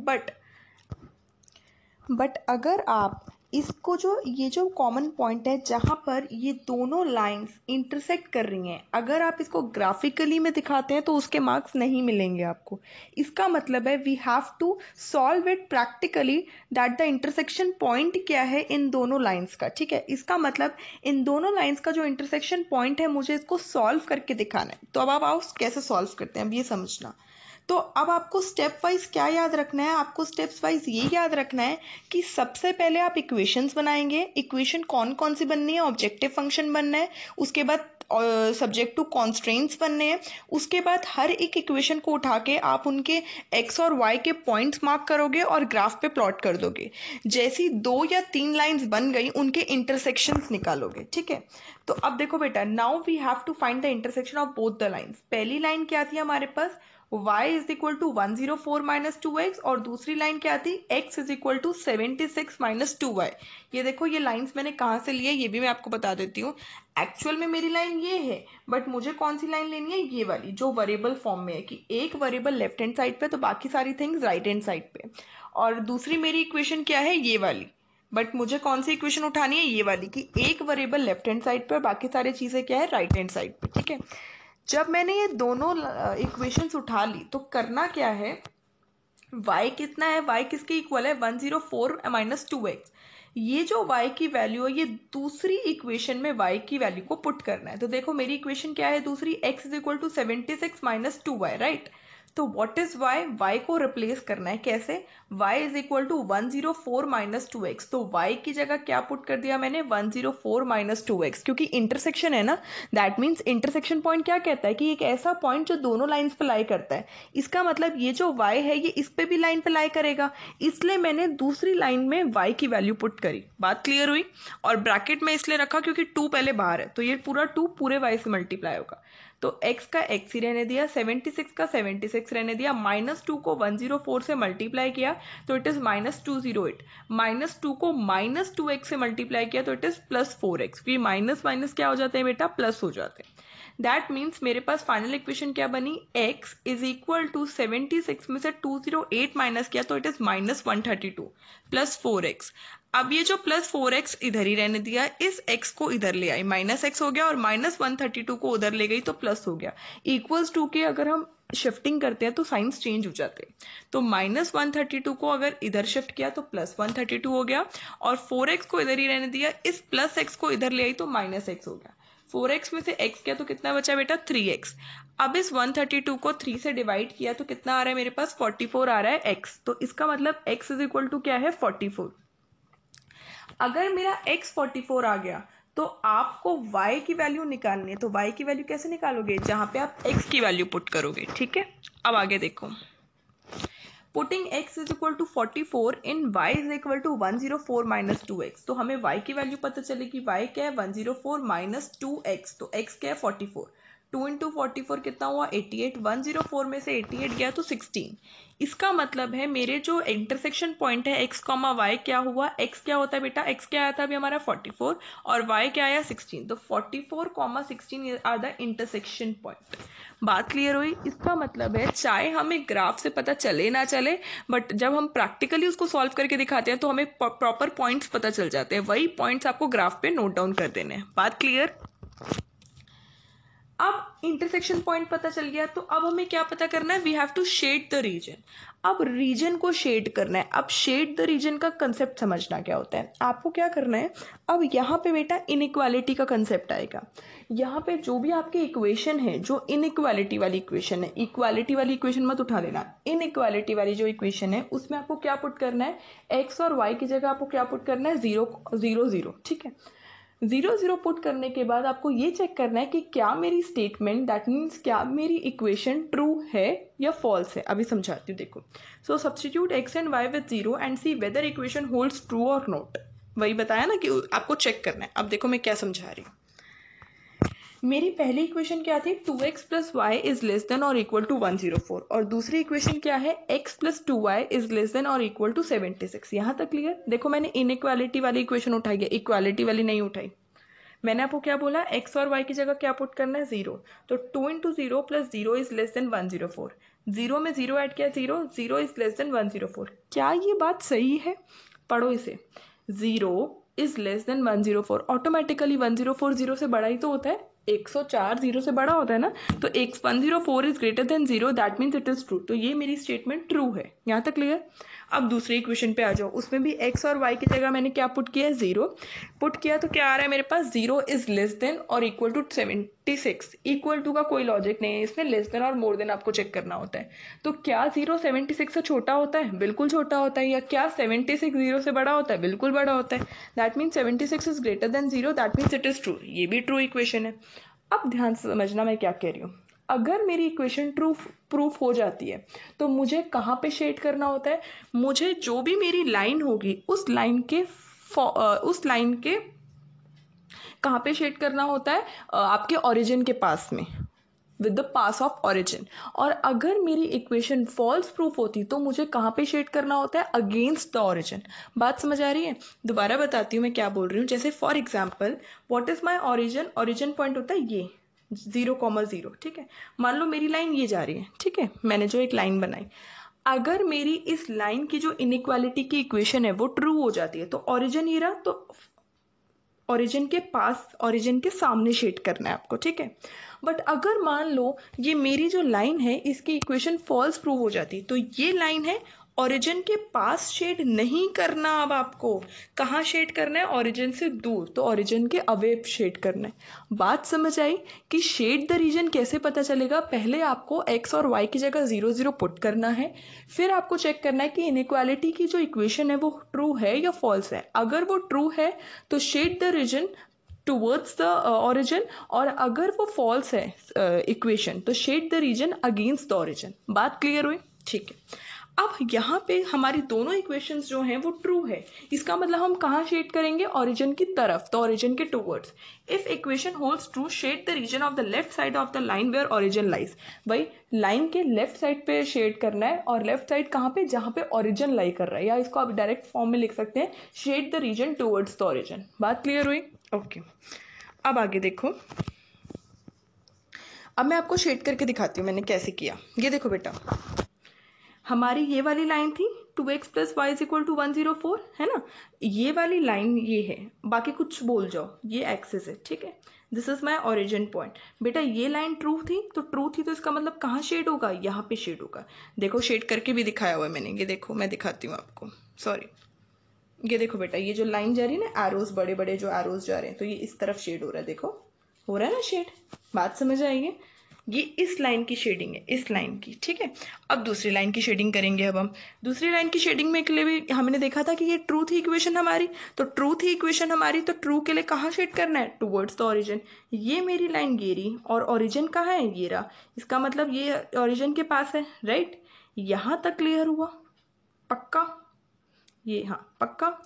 बट अगर आप इसको ये जो कॉमन पॉइंट है जहां पर ये दोनों लाइंस इंटरसेक्ट कर रही हैं, अगर आप इसको ग्राफिकली में दिखाते हैं तो उसके मार्क्स नहीं मिलेंगे आपको। इसका मतलब है we have to solve it practically, that the intersection point क्या है इन दोनों लाइंस का, ठीक है। इसका मतलब इन दोनों लाइंस का जो इंटरसेक्शन पॉइंट है मुझे इसको सॉल्व करके दिखाना है। तो अब आप आओ कैसे सॉल्व करते हैं, अब ये समझना। तो अब आपको स्टेप वाइज क्या याद रखना है, आपको स्टेप्स वाइज ये याद रखना है कि सबसे पहले आप इक्वेशंस बनाएंगे। इक्वेशन कौन कौन सी बननी है, ऑब्जेक्टिव फंक्शन बनना है, उसके बाद सब्जेक्ट टू कॉन्स्ट्रेंट्स बनने हैं, उसके बाद हर एक इक्वेशन को उठा के आप उनके एक्स और वाई के पॉइंट्स मार्क करोगे और ग्राफ पे प्लॉट कर दोगे। जैसी 2 या 3 लाइंस बन गई उनके इंटरसेक्शंस निकालोगे। ठीक है, तो अब देखो बेटा, now we have to find the intersection of both the lines. पहली लाइन क्या थी हमारे पास, y is equal to 104 minus 2x, और दूसरी लाइन क्या थी, x is equal to 76 minus 2y। ये देखो, ये लाइंस मैंने कहाँ से ली है ये भी मैं आपको बता देती हूँ। एक्चुअल में मेरी लाइन ये है, बट मुझे कौन सी लाइन लेनी है, ये वाली जो वेरिएबल फॉर्म में है कि एक वेरिएबल लेफ्ट हैंड साइड पे तो बाकी सारी थिंग्स राइट हैंड साइड पे, और दूसरी मेरी इक्वेशन क्या है, ये वाली। बट मुझे कौन सी इक्वेशन उठानी है, ये वाली, कि एक वेरिएबल लेफ्ट हैंड साइड पे और बाकी सारी चीजें क्या है, राइट हैंड साइड पे। ठीक है, जब मैंने ये दोनों इक्वेशंस उठा ली तो करना क्या है, y कितना है, y किसके इक्वल है, 104 माइनस 2x। ये जो y की वैल्यू है ये दूसरी इक्वेशन में y की वैल्यू को पुट करना है। तो देखो मेरी इक्वेशन क्या है दूसरी, x is equal to 76 minus 2y, right. तो व्हाट इज y को रिप्लेस करना है कैसे, y is equal to 104 minus 2x। तो y की जगह क्या पुट कर दिया मैंने, 104 माइनस 2x, क्योंकि इंटरसेक्शन है ना, दैट मीन्स इंटरसेक्शन पॉइंट क्या कहता है कि एक ऐसा पॉइंट जो दोनों लाइंस पे लाई करता है। इसका मतलब ये जो y है ये इस पे भी लाइन पे लाई करेगा, इसलिए मैंने दूसरी लाइन में y की वैल्यू पुट करी। बात क्लियर हुई। और ब्रैकेट में इसलिए रखा क्योंकि 2 पहले बाहर है, तो ये पूरा 2 पूरे y से मल्टीप्लाई होगा। तो x का x ही रहने दिया, 76 का 76 रहने दिया, माइनस 2 को 104 से मल्टीप्लाई किया तो इट इज माइनस 208, माइनस 2 को माइनस 2x से मल्टीप्लाई किया तो इट इज प्लस 4x, क्योंकि माइनस माइनस क्या हो जाते हैं बेटा, प्लस हो जाते हैं। दैट मीन्स मेरे पास फाइनल इक्वेशन क्या बनी, x इज इक्वल टू 76 में से 208 माइनस किया तो it is minus 132 plus 4x। अब ये जो प्लस 4x इधर ही रहने दिया, इस x को इधर ले आई, माइनस x हो गया, और माइनस 132 को उधर ले गई तो प्लस हो गया। इक्वल्स टू के अगर हम शिफ्टिंग करते हैं तो साइंस चेंज हो जाते हैं। तो माइनस 132 को अगर इधर शिफ्ट किया तो प्लस 132 हो गया, और 4x को इधर ही रहने दिया, इस प्लस x को इधर ले आई तो माइनस x हो गया। 4x में से x किया तो कितना बचा बेटा, 3x। अब इस 132 को 3 से डिवाइड किया तो कितना आ रहा है मेरे पास, 44 आ रहा है x। तो इसका मतलब x इज इक्वल टू क्या है, 44। अगर मेरा x 44 आ गया तो आपको y की वैल्यू निकालनी है। तो y की वैल्यू कैसे निकालोगे, जहां पे आप x की वैल्यू पुट करोगे। ठीक है, अब आगे देखो, putting x is equal to 44 in y is equal to 104 minus 2x। तो हमें y की वैल्यू पता चलेगी, y क्या है, 104 माइनस 2x, तो x क्या है, 44। 2 इंटू 44 कितना हुआ, 88। 104 में से 88 गया तो 16। इसका मतलब है मेरे जो इंटरसेक्शन पॉइंट है x, y क्या हुआ, x क्या होता है बेटा, x क्या आया था अभी हमारा 44, और y क्या आया 16। तो 44, 16 आर द इंटरसेक्शन पॉइंट। बात क्लियर हुई। इसका मतलब है चाहे हमें ग्राफ से पता चले ना चले, बट जब हम प्रैक्टिकली उसको सॉल्व करके दिखाते हैं तो हमें प्रॉपर पॉइंट्स पता चल जाते हैं। वही पॉइंट्स आपको ग्राफ पे नोट डाउन कर देने हैं। बात क्लियर। अब इंटरसेक्शन पॉइंट पता चल गया, तो अब हमें क्या पता करना है, we have to shade the region. अब रीजन को शेड करना है। अब शेड द रीजन का कंसेप्ट समझना क्या होता है, आपको क्या करना है, अब यहाँ पे बेटा इनइक्वालिटी का कंसेप्ट आएगा। यहाँ पे जो भी आपकी इक्वेशन है, जो इनइक्वालिटी वाली इक्वेशन है, इक्वालिटी वाली इक्वेशन मत उठा लेना, इनइक्वालिटी वाली जो इक्वेशन है उसमें आपको क्या पुट करना है, एक्स और वाई की जगह आपको क्या पुट करना है, 0 0 0। ठीक है, 0 0 पुट करने के बाद आपको ये चेक करना है कि क्या मेरी स्टेटमेंट, दैट मीन्स क्या मेरी इक्वेशन ट्रू है या फॉल्स है। अभी समझाती हूँ, देखो। So substitute x and y with 0 and see whether equation holds true और नॉट। वही बताया ना कि आपको चेक करना है। अब देखो मैं क्या समझा रही हूँ। मेरी पहली इक्वेशन क्या थी, 2x plus y is less than और इक्वल टू 104, और दूसरी इक्वेशन क्या है, x plus 2y is less than और इक्वल टू 76। यहाँ तक क्लियर। देखो मैंने इनइक्वालिटी वाली इक्वेशन उठाई है, इक्वालिटी वाली नहीं उठाई। मैंने आपको क्या बोला, x और y की जगह क्या पुट करना है, 0। तो 2 into 0 plus 0 is less then 104। 0 में 0 ऐड किया, 0 0 इज लेस देन 104। क्या ये बात सही है, पढ़ो इसे। 0 इज लेस देन 104, ऑटोमेटिकली 104 0 से बड़ा ही तो होता है। 104 0 से बड़ा होता है ना, तो 104 is greater than 0, that means it is true. तो ये मेरी स्टेटमेंट ट्रू है। यहाँ तक क्लियर। अब दूसरे इक्वेशन पे आ जाओ, उसमें भी x और y की जगह मैंने क्या पुट किया है, 0 पुट किया। तो क्या आ रहा है मेरे पास, 0 इज लेस देन और इक्वल टू 76। इक्वल टू का कोई लॉजिक नहीं है इसमें, लेस देन और मोर देन आपको चेक करना होता है। तो क्या 0 76 से छोटा होता है, बिल्कुल छोटा होता है। या क्या 76 0 से बड़ा होता है, बिल्कुल बड़ा होता है। That means 76 is greater than 0, that means it is true. ये भी ट्रू इक्वेशन है। अब ध्यान से समझना मैं क्या कह रही हूँ। अगर मेरी इक्वेशन ट्रू प्रूफ हो जाती है तो मुझे कहाँ पे शेड करना होता है, मुझे जो भी मेरी लाइन होगी उस लाइन के कहाँ पे शेड करना होता है, आपके ओरिजिन के पास में, with the pass of origin. और अगर मेरी इक्वेशन फॉल्स प्रूफ होती तो मुझे कहाँ पे शेड करना होता है, अगेंस्ट द ओरिजिन। बात समझ आ रही है। दोबारा बताती हूँ मैं क्या बोल रही हूँ। जैसे for example, what is my origin, origin point होता है ये 0,0, ठीक है। मान लो मेरी लाइन ये जा रही है, ठीक है, मैंने जो एक लाइन बनाई, अगर मेरी इस लाइन की जो इनइक्वालिटी की इक्वेशन है वो ट्रू हो जाती है तो ओरिजिन ये रहा, तो ओरिजिन के पास, ओरिजिन के सामने शेड करना है आपको, ठीक है। बट अगर मान लो ये मेरी जो लाइन है इसकी इक्वेशन फॉल्स प्रूव हो जाती, तो ये लाइन है ओरिजिन के पास शेड नहीं करना। अब आपको कहाँ शेड करना है, ओरिजिन से दूर, तो ओरिजिन के अवे शेड करना है। बात समझ आई कि शेड द रीजन कैसे पता चलेगा। पहले आपको x और y की जगह 0 0 पुट करना है, फिर आपको चेक करना है कि इनइक्वालिटी की जो इक्वेशन है वो ट्रू है या फॉल्स है। अगर वो ट्रू है तो shade the region towards the origin, और अगर वो फॉल्स है इक्वेशन तो shade the region against the origin. बात क्लियर हुई, ठीक है। अब यहाँ पे हमारी दोनों इक्वेशंस जो हैं वो ट्रू है। इसका मतलब हम कहाँ शेड करेंगे, ओरिजिन की तरफ, तो ओरिजिन के towards. If equation holds true, shade the region of the left side of the line where origin lies. भाई लाइन के लेफ्ट साइड पे शेड करना है, और लेफ्ट साइड कहाँ पे, जहाँ पे ओरिजिन लाई कर रहा है, या इसको आप डायरेक्ट फॉर्म में लिख सकते हैं, shade the region towards the origin. बात क्लियर हुई, ओके। अब आगे देखो, अब मैं आपको शेड करके दिखाती हूँ मैंने कैसे किया। ये देखो बेटा, हमारी ये वाली लाइन थी 2x + y = 104, है ना। ये वाली लाइन ये है, बाकी कुछ बोल जाओ, ये एक्सिस है, ठीक है। This is my origin point. बेटा ये लाइन ट्रू थी, तो इसका मतलब कहाँ शेड होगा, यहाँ पे शेड होगा। देखो शेड करके भी दिखाया हुआ है मैंने, ये देखो मैं दिखाती हूँ आपको, सॉरी। ये देखो बेटा, ये जो लाइन जा रही है ना, एरोज, बड़े बड़े जो एरोज जा रहे हैं, तो ये इस तरफ शेड हो रहा है, देखो हो रहा है ना शेड। बात समझ आएगी। ये इस लाइन की शेडिंग है, इस लाइन की, ठीक है। अब दूसरी लाइन की शेडिंग करेंगे। अब हम दूसरी लाइन की शेडिंग में के लिए भी हमने देखा था कि ये ट्रू थी इक्वेशन हमारी, तो ट्रू थी इक्वेशन हमारी, तो ट्रू के लिए कहाँ शेड करना है, टुवर्ड्स द ओरिजिन। ये मेरी लाइन गेरी, और ओरिजिन कहाँ है, ये रहा। इसका मतलब ये ओरिजिन के पास है, राइट। यहाँ तक क्लियर हुआ, पक्का, ये हाँ पक्का।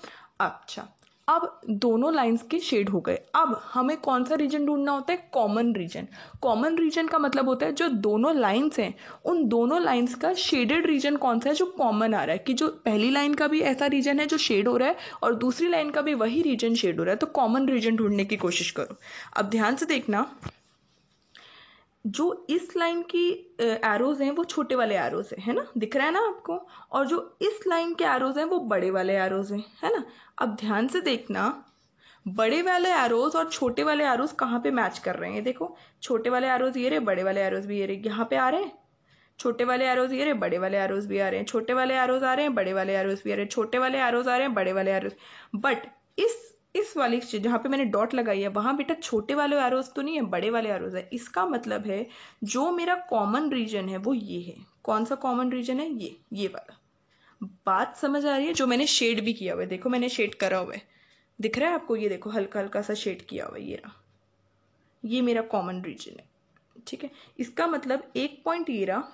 अच्छा, अब दोनों लाइंस के शेड हो गए। अब हमें कौन सा रीजन ढूंढना होता है, कॉमन रीजन। कॉमन रीजन का मतलब होता है जो दोनों लाइंस हैं उन दोनों लाइंस का शेडेड रीजन कौन सा है, जो कॉमन आ रहा है, कि जो पहली लाइन का भी ऐसा रीजन है जो शेड हो रहा है और दूसरी लाइन का भी वही रीजन शेड हो रहा है। तो कॉमन रीजन ढूंढने की कोशिश करो। अब ध्यान से देखना, जो इस लाइन की एरोज हैं वो छोटे वाले एरोज है ना, दिख रहा है ना आपको, और जो इस लाइन के एरोज हैं वो बड़े वाले एरोज हैं, है ना। अब ध्यान से देखना, बड़े वाले एरोज और छोटे वाले एरोज कहाँ पे मैच कर रहे हैं। देखो छोटे वाले एरोज ये रहे, बड़े वाले एरोज भी ये रहे, यहाँ पे आ रहे हैं। छोटे वाले एरोज ये रहे, बड़े वाले एरोज भी आ रहे हैं। छोटे वाले एरोज आ रहे हैं, बड़े वाले एरोज भी आ रहे हैं। छोटे वाले एरोज आ रहे हैं, बड़े वाले एरोज। बट इस वाली जहाँ पे मैंने डॉट लगाई है वहां बेटा छोटे वाले एरोज तो नहीं है, बड़े वाले एरोज है। इसका मतलब है जो मेरा कॉमन रीजन है वो ये है। कौन सा कॉमन रीजन है, ये वाला। बात समझ आ रही है। जो मैंने शेड भी किया हुआ है, देखो मैंने शेड करा हुआ है, दिख रहा है आपको, ये देखो हल्का हल्का सा शेड किया हुआ है, ये रहा, ये मेरा कॉमन रीजन है, ठीक है। इसका मतलब एक पॉइंट ये रहा,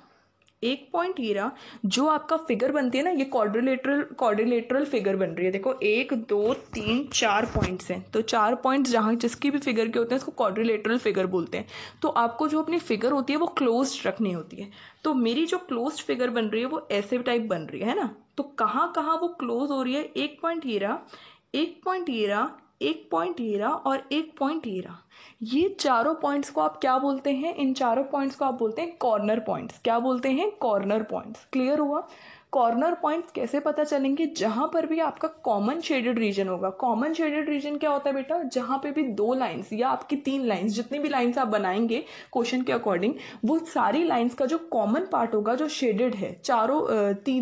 एक पॉइंट ये रहा, जो आपका फिगर बनती है ना, ये क्वाड्रिलेटरल फिगर बन रही है। देखो 1 2 3 4 पॉइंट्स हैं, तो 4 पॉइंट्स जहाँ जिसकी भी फिगर के होते हैं उसको क्वाड्रिलेटरल फिगर बोलते हैं। तो आपको जो अपनी फिगर होती है वो क्लोज्ड रखनी होती है। तो मेरी जो क्लोज्ड फिगर बन रही है वो ऐसे टाइप बन रही है ना। तो कहाँ कहाँ वो क्लोज हो रही है, एक पॉइंट ये रहा, एक पॉइंट ये रहा, एक पॉइंट ये रहा, और एक पॉइंट ये रहा। ये चारों पॉइंट्स को आप क्या बोलते हैं, इन चारों पॉइंट्स को आप बोलते हैं कॉर्नर पॉइंट्स। क्या बोलते हैं, कॉर्नर पॉइंट्स। क्लियर हुआ। कॉर्नर पॉइंट्स कैसे पता चलेंगे? जहां पर भी आपका कॉमन शेडेड रीजन होगा। कॉमन शेडेड रीजन क्या होता है बेटा? जहां पे भी 2 लाइंस या आपकी 3 लाइंस, जितनी भी लाइंस आप बनाएंगे क्वेश्चन के अकॉर्डिंग, वो सारी लाइंस का जो कॉमन पार्ट होगा जो शेडेड है,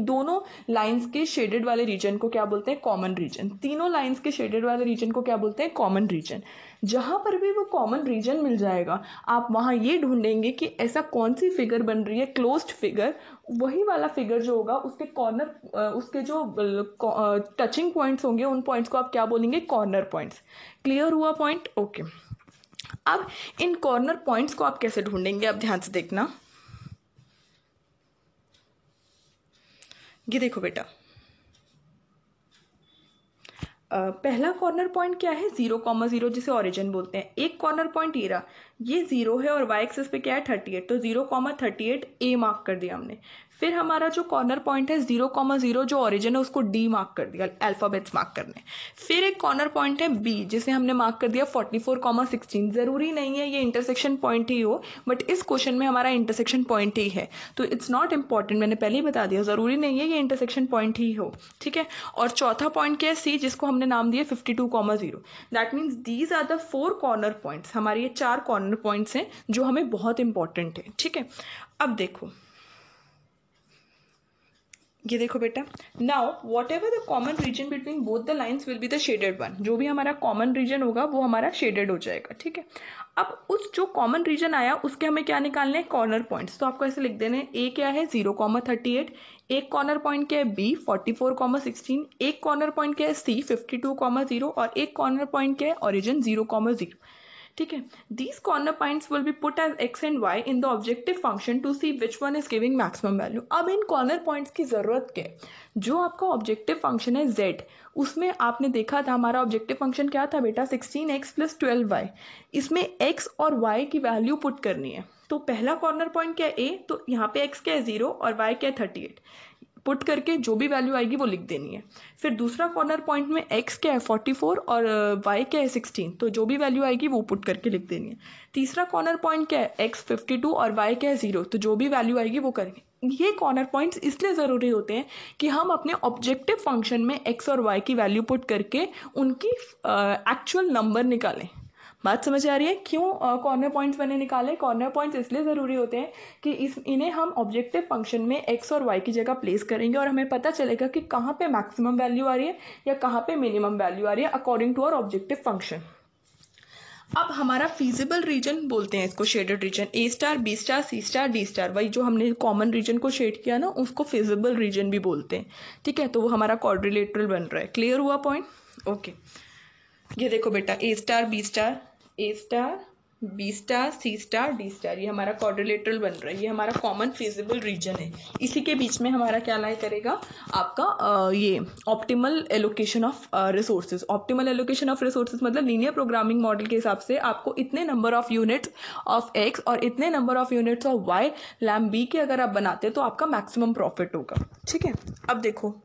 दोनों लाइंस के शेडेड वाले रीजन को क्या बोलते हैं? Common region. तीनों लाइंस के शेडेड वाले रीजन को क्या बोलते हैं? Common region. जहां पर भी वो कॉमन रीजन मिल जाएगा, आप वहां ये ढूंढेंगे कि ऐसा कौन सी फिगर बन रही है, क्लोज्ड फिगर, वही वाला फिगर जो होगा उसके कॉर्नर, उसके जो टचिंग पॉइंट्स होंगे, उन पॉइंट्स को आप क्या बोलेंगे? Corner points. क्लियर हुआ पॉइंट? ओके। अब इन कॉर्नर पॉइंट्स को आप कैसे ढूंढेंगे? अब ध्यान से देखना। ये देखो बेटा, पहला कॉर्नर पॉइंट क्या है? 0,0, जिसे ओरिजिन बोलते हैं। एक कॉर्नर पॉइंट ये रहा, ये 0 है और वाई एक्सिस पे क्या है? 38, तो 0,38 ए मार्क कर दिया हमने। फिर हमारा जो कॉर्नर पॉइंट है 0,0 जो ओरिजिन है, उसको डी मार्क कर दिया, अल्फाबेट्स मार्क करने। फिर एक कॉर्नर पॉइंट है बी, जिसे हमने मार्क कर दिया 44,16। जरूरी नहीं है ये इंटरसेक्शन पॉइंट ही हो, बट इस क्वेश्चन में हमारा इंटरसेक्शन पॉइंट ही है, तो इट्स नॉट इंपॉर्टेंट। मैंने पहले ही बता दिया, जरूरी नहीं है ये इंटरसेक्शन पॉइंट ही हो, ठीक है। और चौथा पॉइंट क्या है? सी, जिसको हमने नाम दिया 52,0। That means these are the 4 corner points. हमारे ये 4 कॉर्नर पॉइंट्स हैं जो हमें बहुत इंपॉर्टेंट है, ठीक है। अब देखो, ये देखो बेटा, now what ever the common region between both the lines will be the shaded one. जो भी हमारा कॉमन रीजन होगा वो हमारा शेडेड हो जाएगा, ठीक है। अब उस जो कॉमन रीजन आया उसके हमें क्या निकालने हैं? Corner points. तो आपको ऐसे लिख देने हैं, ए क्या है? 0,38, एक कॉर्नर पॉइंट क्या है? बी 44,16, एक कॉर्नर पॉइंट क्या है? सी 52,0 और एक कॉर्नर पॉइंट क्या है? ओरिजिन 0,0, ठीक है। These corner points will be put as x and y in the objective function to see which one is giving maximum value। अब इन कॉर्नर पॉइंट्स की जरूरत क्या है? जो आपका ऑब्जेक्टिव फंक्शन है z, उसमें आपने देखा था हमारा ऑब्जेक्टिव फंक्शन क्या था बेटा? 16x + 12y। इसमें x और y की वैल्यू पुट करनी है। तो पहला कॉर्नर पॉइंट क्या है? a, तो यहाँ पे x क्या है? 0 और y क्या है? 38। पुट करके जो भी वैल्यू आएगी वो लिख देनी है। फिर दूसरा कॉर्नर पॉइंट में x क्या है? 44 और y क्या है? 16, तो जो भी वैल्यू आएगी वो पुट करके लिख देनी है। तीसरा कॉर्नर पॉइंट क्या है? x 52 और y क्या है? 0, तो जो भी वैल्यू आएगी वो करेंगे। ये कॉर्नर पॉइंट्स इसलिए ज़रूरी होते हैं कि हम अपने ऑब्जेक्टिव फंक्शन में x और y की वैल्यू पुट करके उनकी एक्चुअल नंबर निकालें। बात समझ आ रही है? क्यों कॉर्नर पॉइंट्स मैंने निकाले? कॉर्नर पॉइंट्स इसलिए ज़रूरी होते हैं कि इन्हें हम ऑब्जेक्टिव फंक्शन में x और y की जगह प्लेस करेंगे और हमें पता चलेगा कि कहाँ पे मैक्सिमम वैल्यू आ रही है या कहाँ पे मिनिमम वैल्यू आ रही है according to our objective function. अब हमारा फीजिबल रीजन बोलते हैं इसको, shaded region, A star, B star, C star, D star, वही जो हमने कॉमन रीजन को शेड किया ना, उसको फीजिबल रीजन भी बोलते हैं, ठीक है। तो वो हमारा क्वाड्रिलेटरल बन रहा है। क्लियर हुआ पॉइंट? ओके। ये देखो बेटा, A star, B star, A star, B star, C star, D star, ये हमारा क्वाड्रिलेटरल बन रहा है। ये हमारा कॉमन फीजिबल रीजन है। इसी के बीच में हमारा क्या लाई करेगा? आपका ये optimal allocation of resources. Optimal allocation of resources मतलब लीनियर प्रोग्रामिंग मॉडल के हिसाब से आपको इतने number of units of x और इतने number of units of y lamp b के अगर आप बनाते तो आपका मैक्सिमम प्रॉफिट होगा, ठीक है। अब देखो,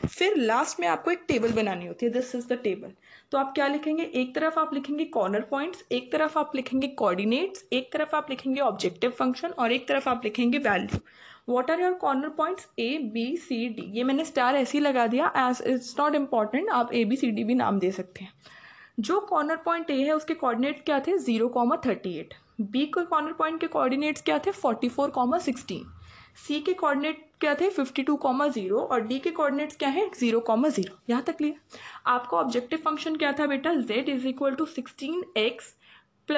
फिर लास्ट में आपको एक टेबल बनानी होती है। This is the table. तो आप क्या लिखेंगे? एक तरफ आप लिखेंगे कॉर्नर पॉइंट्स, एक तरफ आप लिखेंगे कोऑर्डिनेट्स, एक तरफ आप लिखेंगे ऑब्जेक्टिव फंक्शन और एक तरफ आप लिखेंगे value. What are your corner points? A B C D। ये मैंने स्टार ऐसे ही लगा दिया, एज इट्स नॉट इम्पॉर्टेंट, आप A B C D भी नाम दे सकते हैं। जो कॉर्नर पॉइंट A है उसके कोऑर्डिनेट्स क्या थे? 0,38। B के कॉर्नर पॉइंट के कोऑर्डिनेट्स क्या थे? 44,16। C के कोऑर्डिनेट क्या थे? 52,0 और D के कोऑर्डिनेट्स क्या है? 0,0। यहाँ तक क्लियर? आपका ऑब्जेक्टिव फंक्शन क्या था बेटा? Z = 16x +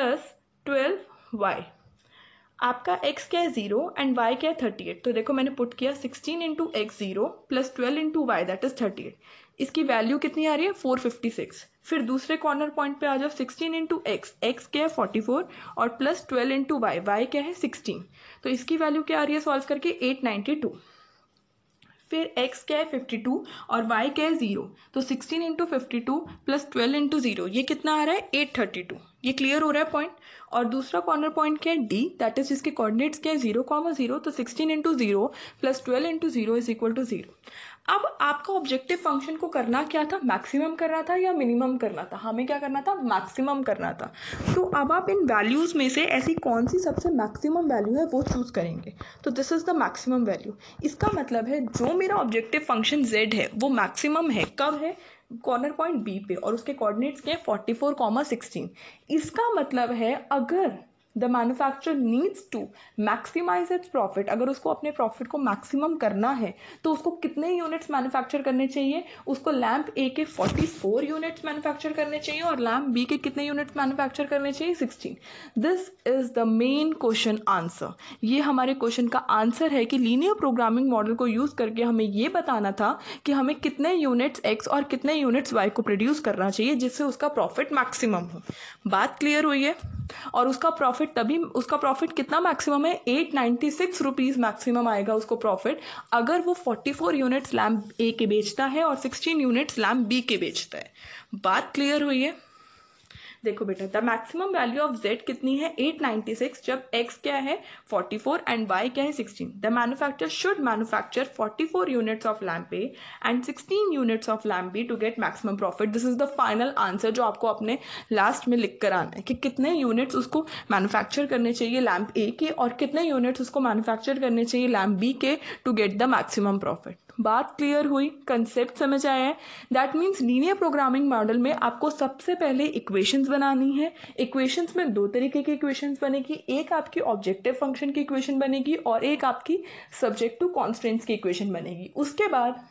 12y। आपका x क्या है? 0 एंड y क्या है? 38। तो देखो मैंने पुट किया 16 × x 0 + 12 × y, दैट इज 38। इसकी वैल्यू कितनी आ रही है? 456। फिर दूसरे कॉर्नर पॉइंट पे आ जाओ, 16 × x क्या है? 44 और प्लस 12 × y क्या है? 16। तो इसकी वैल्यू क्या आ रही है सॉल्व करके? 892। फिर x क्या है? 52 और y क्या है? 0। तो 16 × 52 + 12 × 0, ये कितना आ रहा है? 832। ये क्लियर हो रहा है पॉइंट। और दूसरा कॉर्नर पॉइंट क्या है, डी, दैट इज जिसके कोऑर्डिनेट्स क्या है 0,0, तो 16 into 0 plus 12 into 0 is equal to 0। अब आपका ऑब्जेक्टिव फंक्शन को करना क्या था, मैक्सिमम करना था या मिनिमम करना था? हमें क्या करना था, मैक्सिमम करना था। तो अब आप इन वैल्यूज में से ऐसी कौन सी सबसे मैक्सिमम वैल्यू है वो चूज करेंगे। तो this is the maximum value. इसका मतलब है जो मेरा ऑब्जेक्टिव फंक्शन z है वो मैक्सिमम है, कब है, कॉर्नर पॉइंट बी पे, और उसके कोऑर्डिनेट्स के 44,16। इसका मतलब है अगर the manufacturer needs to maximise its profit, अगर उसको अपने प्रॉफिट को मैक्सिमम करना है तो उसको कितने यूनिट्स मैन्युफैक्चर करने चाहिए, उसको लैंप ए के 44 यूनिट्स मैन्युफैक्चर करने चाहिए और लैंप बी के कितने यूनिट्स मैन्युफैक्चर करने चाहिए, 16। This is the main question answer. ये हमारे क्वेश्चन का आंसर है कि लीनियर प्रोग्रामिंग मॉडल को यूज करके हमें ये बताना था कि हमें कितने यूनिट्स एक्स और कितने यूनिट्स वाई को प्रोड्यूस करना चाहिए जिससे उसका प्रॉफिट मैक्सिमम हो। बात क्लियर हुई है। और उसका प्रॉफिट कितना मैक्सिमम है, 896 रुपीज मैक्सिमम आएगा उसको प्रॉफिट अगर वो 44 यूनिट्स लैम्प ए के बेचता है और 16 यूनिट्स लैम्प बी के बेचता है। बात क्लियर हुई है। देखो बेटा, the maximum value of z कितनी है, 896, जब x क्या है 44 एंड y क्या है 16। The manufacturer should manufacture 44 units of lamp A and 16 units of lamp B to get maximum profit. This is the final answer जो आपको अपने लास्ट में लिख कर आना है कि कितने यूनिट्स उसको मैन्युफैक्चर करने चाहिए लैम्प ए के और कितने यूनिट्स उसको मैन्युफैक्चर करने चाहिए लैम्प बी के to get the maximum profit. बात क्लियर हुई, कंसेप्ट समझ आया है। That means linear programming model में आपको सबसे पहले इक्वेशंस बनानी है। इक्वेशंस में दो तरीके की इक्वेशंस बनेगी, एक आपकी ऑब्जेक्टिव फंक्शन की इक्वेशन बनेगी और एक आपकी सब्जेक्ट टू कॉन्स्टेंट्स की इक्वेशन बनेगी। उसके बाद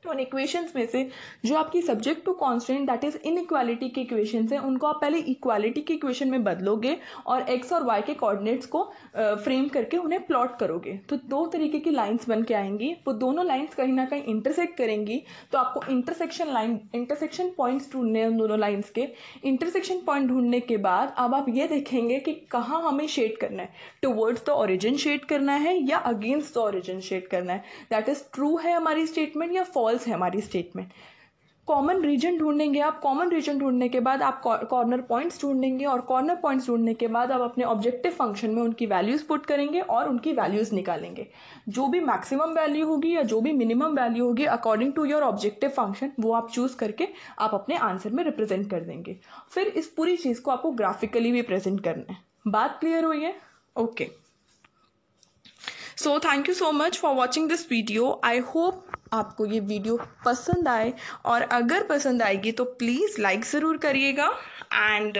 उन इक्वेशंस में से जो आपकी subject to constant that is inequality की इक्वेशंस हैं उनको आप पहले इक्वालिटी की इक्वेशन में बदलोगे और एक्स और वाई के कोऑर्डिनेट्स को फ्रेम करके उन्हें प्लॉट करोगे। तो दो तरीके की लाइंस बन के आएंगी, वो दोनों लाइंस कहीं ना कहीं इंटरसेक्ट करेंगी। तो आपको इंटरसेक्शन पॉइंट्स ढूंढने हैं उन दोनों लाइंस के। इंटरसेक्शन पॉइंट ढूंढने के बाद अब आप ये देखेंगे कि कहाँ हमें शेड करना है, टुवर्ड्स द ओरिजिन शेड करना है या अगेंस्ट द ओरिजिन शेड करना है। दैट इज ट्रू है हमारी स्टेटमेंट या फॉल्स है हमारी स्टेटमेंट। कॉमन रीजन ढूंढेंगे आप, कॉमन रीजन ढूंढने के बाद आप कॉर्नर पॉइंट्स ढूंढेंगे और कॉर्नर पॉइंट्स ढूंढने के बाद आप अपने ऑब्जेक्टिव फंक्शन में उनकी वैल्यूज पुट करेंगे और उनकी वैल्यूज निकालेंगे। जो भी मैक्सिमम वैल्यू होगी या जो भी मिनिमम वैल्यू होगी according to your objective function वो आप चूज करके आप अपने आंसर में रिप्रेजेंट कर देंगे। फिर इस पूरी चीज को आपको ग्राफिकली भी प्रेजेंट करना है। बात क्लियर हुई है? Okay, so thank you so much for watching this video. I hope आपको ये वीडियो पसंद आए और अगर पसंद आएगी तो प्लीज़ लाइक ज़रूर करिएगा and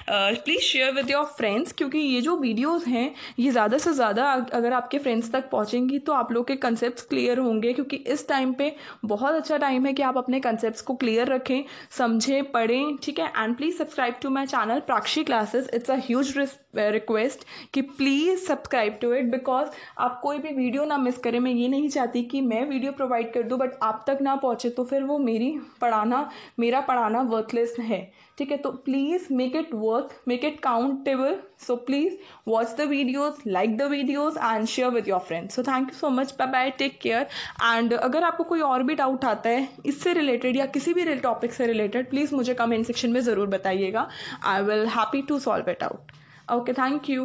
please share with your friends, क्योंकि ये जो वीडियोस हैं ये ज़्यादा से ज़्यादा अगर आपके फ्रेंड्स तक पहुँचेंगी तो आप लोग के कंसेप्ट्स क्लियर होंगे। क्योंकि इस टाइम पे बहुत अच्छा टाइम है कि आप अपने कंसेप्ट्स को क्लियर रखें, समझें, पढ़ें, ठीक है। And please subscribe to my channel Prakshi classes. It's a huge request कि please subscribe to it, because आप कोई भी वीडियो ना मिस करें। मैं ये नहीं चाहती कि मैं वीडियो प्रोवाइड कर दूं बट आप तक ना पहुंचे तो फिर वो मेरा पढ़ाना वर्थलेस है, ठीक है। तो please make it work, make it countable. So please watch the videos, like the videos and share with your friends. So thank you so much, bye bye, take care. And अगर आपको कोई और भी doubt आता है इससे related या किसी भी टॉपिक से रिलेटेड, प्लीज़ मुझे कमेंट सेक्शन में ज़रूर बताइएगा। I will happy to solve it out. Okay, thank you.